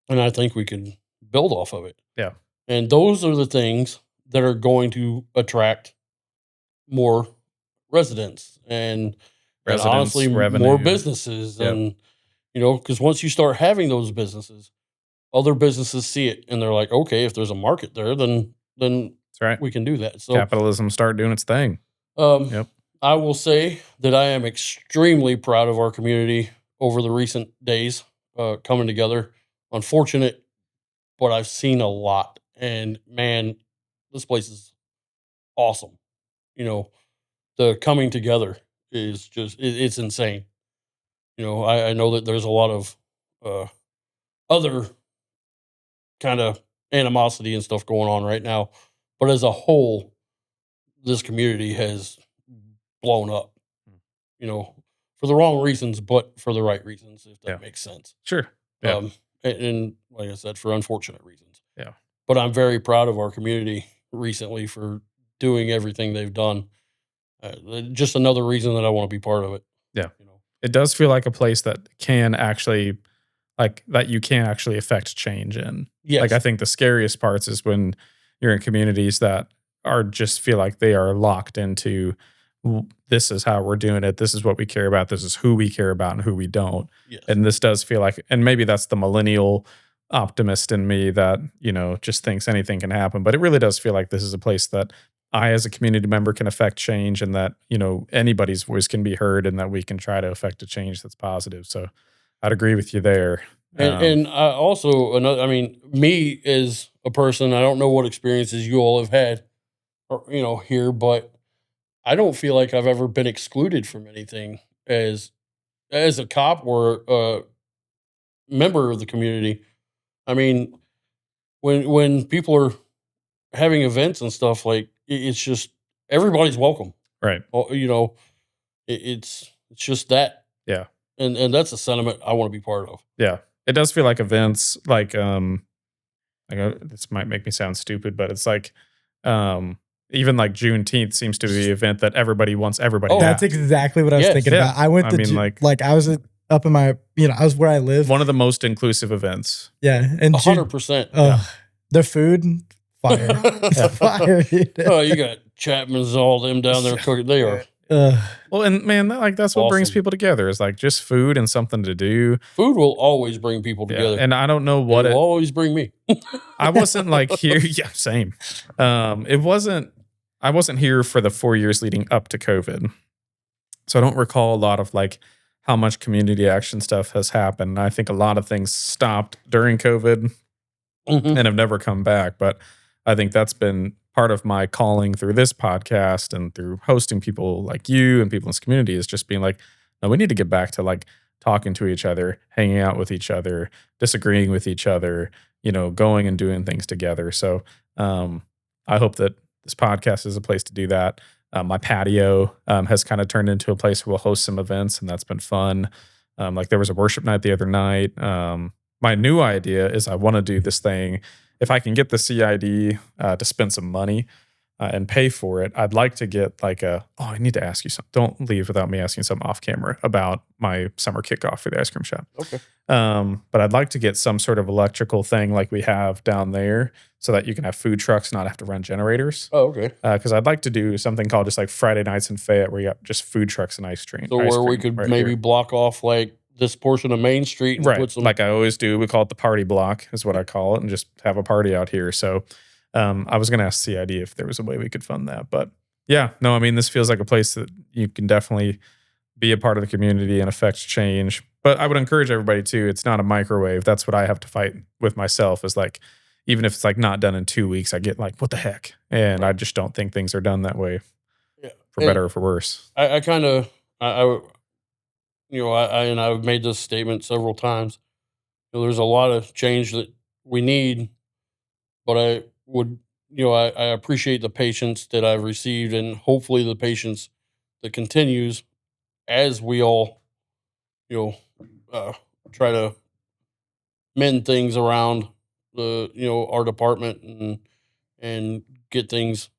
and I think we can build off of it. Yeah. And those are the things that are going to attract more residents and honestly revenue. more businesses. Yep. And, because once you start having those businesses, other businesses see it and they're like, okay, if there's a market there, then That's right. we can do that. So Capitalism start doing its thing. Yep. I will say that I am extremely proud of our community over the recent days coming together. Unfortunate, but I've seen a lot. And man, this place is awesome. The coming together is just, it's insane. I know that there's a lot of other kind of animosity and stuff going on right now. But as a whole, this community has blown up, for the wrong reasons, but for the right reasons, if that makes sense. Sure. Yeah. And like I said, for unfortunate reasons. Yeah. But I'm very proud of our community recently for doing everything they've done. Just another reason that I want to be part of it. Yeah. It does feel like a place that can actually, that you can actually affect change in. Yes. I think the scariest parts is when you're in communities that just feel like they are locked into, this is how we're doing it. This is what we care about. This is who we care about and who we don't. Yes. And this does feel like, and maybe that's the millennial optimist in me that, just thinks anything can happen. But it really does feel like this is a place that I, as a community member, can affect change, and that, anybody's voice can be heard, and that we can try to affect a change that's positive. So I'd agree with you there. And also me as a person, I don't know what experiences you all have had, here, but I don't feel like I've ever been excluded from anything as a cop or a member of the community. I mean, when people are having events and stuff, like, it's just everybody's welcome, right? It's just that, yeah. And that's a sentiment I want to be part of. Yeah, it does feel like events, this might make me sound stupid, but it's like, even like Juneteenth seems to be an event that everybody wants everybody. That's exactly what I was thinking about. I went to I was up in my, I was where I live. One of the most inclusive events. Yeah, and 100%. The food, fire, fire. Oh, you got Chapman's, all them down there cooking. They are. Well, and man, that's what brings people together, is like just food and something to do. Food will always bring people together. And I don't know what it will always bring me. I wasn't like here. Yeah, same. I wasn't here for the 4 years leading up to COVID. So I don't recall a lot of like how much community action stuff has happened. I think a lot of things stopped during COVID and have never come back. But I think that's been part of my calling through this podcast and through hosting people like you and people in this community, is just being like, no, we need to get back to like talking to each other, hanging out with each other, disagreeing with each other, going and doing things together. So I hope that this podcast is a place to do that. My patio has kind of turned into a place where we'll host some events, and that's been fun. Like there was a worship night the other night. My new idea is I want to do this thing. If I can get the CID to spend some money and pay for it, I'd like to get like I need to ask you something. Don't leave without me asking something off camera about my summer kickoff for the ice cream shop. Okay. But I'd like to get some sort of electrical thing like we have down there, so that you can have food trucks, not have to run generators. Oh, okay. Because I'd like to do something called just like Friday nights in Fayette, where you have just food trucks and ice cream. So where we could maybe block off like this portion of Main Street. And put some... Like I always do. We call it the party block is what I call it, and just have a party out here. So I was going to ask CID if there was a way we could fund that. But yeah, no, I mean, this feels like a place that you can definitely be a part of the community and affect change. But I would encourage everybody too. It's not a microwave. That's what I have to fight with myself, is like, even if it's like not done in 2 weeks, I get like, what the heck? And I just don't think things are done that way. Yeah. for better or for worse. I kind of, and I've made this statement several times. There's a lot of change that we need, but I would, I appreciate the patience that I've received, and hopefully the patience that continues as we all, try to mend things around our department and get things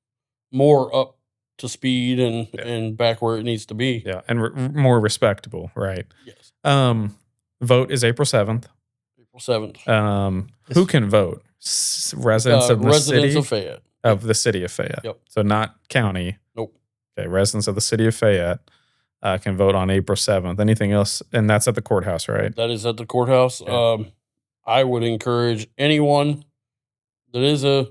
more up to speed and back where it needs to be. Yeah, and more respectable, right? Yes. Vote is April 7th. April 7th. Who can vote? Residents of the city of Fayette. Of the city of Fayette. Yep. So not county. Nope. Okay, residents of the city of Fayette can vote on April 7th. Anything else? And that's at the courthouse, right? That is at the courthouse. Okay. I would encourage anyone that is a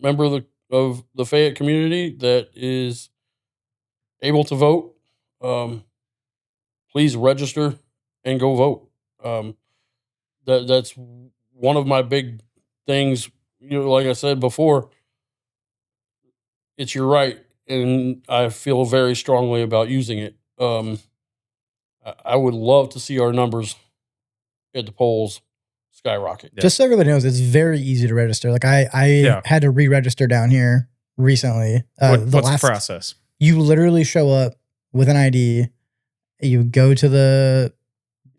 member of the Fayette community that is able to vote, please register and go vote. That's one of my big things. Like I said before, it's your right, and I feel very strongly about using it. I would love to see our numbers at the polls skyrocket. Just so everybody knows, it's very easy to register. Like I had to re-register down here recently. What's the process? You literally show up with an ID. You go to the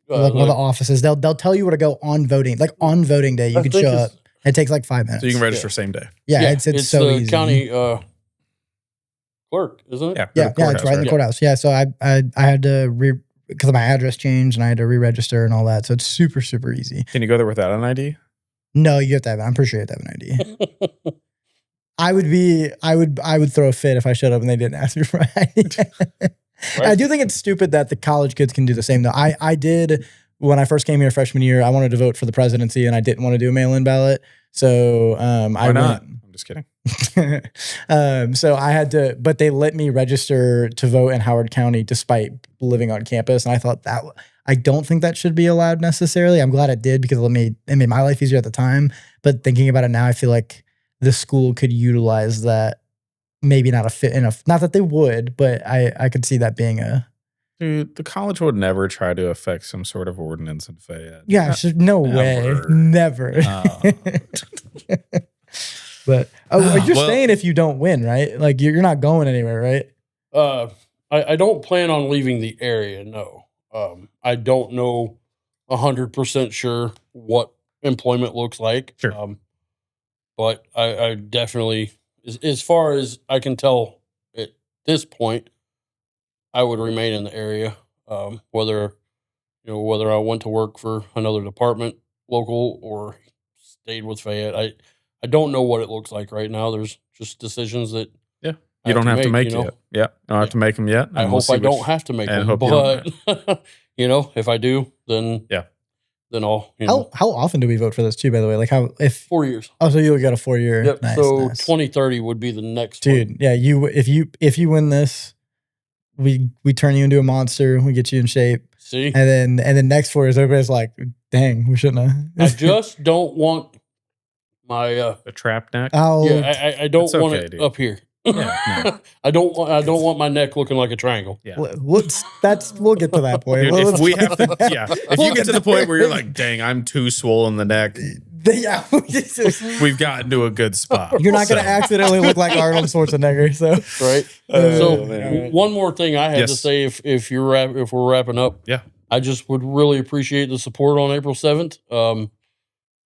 one of the offices. They'll tell you where to go on voting. Like on voting day, you can show up. It takes like 5 minutes. So you can register same day. Yeah, it's so the easy. County clerk, isn't it? Yeah, It's right in the courthouse. Yeah, so I had to because my address changed and I had to re-register and all that. So it's super, super easy. Can you go there without an ID? No, you have to have. I'm pretty sure you have to have an ID. I would throw a fit if I showed up and they didn't ask me for an ID. Right. I do think it's stupid that the college kids can do the same though. I did when I first came here freshman year. I wanted to vote for the presidency and I didn't want to do a mail-in ballot. So why not? I'm just kidding. So I had to, but they let me register to vote in Howard County despite living on campus. And I thought I don't think that should be allowed necessarily. I'm glad it did because it made my life easier at the time. But thinking about it now, I feel like the school could utilize that. Maybe not a fit enough. Not that they would, but I could see that being a. Dude, the college would never try to affect some sort of ordinance in Fayette. Yeah, no way. Never. But you're staying if you don't win, right? Like you're not going anywhere, right? I don't plan on leaving the area. No. I don't know 100% sure what employment looks like. Sure. But I definitely, as far as I can tell at this point, I would remain in the area. Whether I went to work for another department, local, or stayed with Fayette, I don't know what it looks like right now. There's just decisions that you don't have to make yet. Yeah, you don't have to make them yet. I hope I don't have to make them. But if I do, then then I'll. How often do we vote for this too? By the way, like 4 years. Oh, so you'll get a 4-year. Yep. Nice, so nice. 2030 would be the next dude. one. Yeah, if you win this, we turn you into a monster. We get you in shape. See, and then next 4 years, everybody's like, "Dang, we shouldn't have." I just don't want my the trap neck. Oh, yeah, I don't want it dude. up here. Yeah, no. I don't want my neck looking like a triangle. Yeah. we'll get to that point. Dude, if we have to, if you get to the point where you're like, dang, I'm too swollen the neck. Yeah, we've gotten to a good spot. You're not going to accidentally look like Arnold Schwarzenegger. So right. One more thing I had to say, if we're wrapping up, I just would really appreciate the support on April 7th.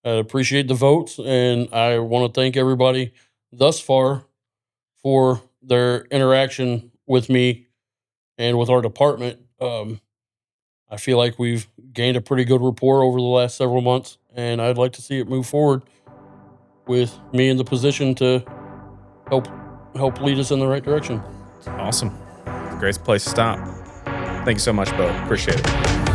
I appreciate the votes, and I want to thank everybody thus far for their interaction with me and with our department. I feel like we've gained a pretty good rapport over the last several months, and I'd like to see it move forward with me in the position to help lead us in the right direction. Awesome. Great place to stop. Thank you so much, Bo. Appreciate it.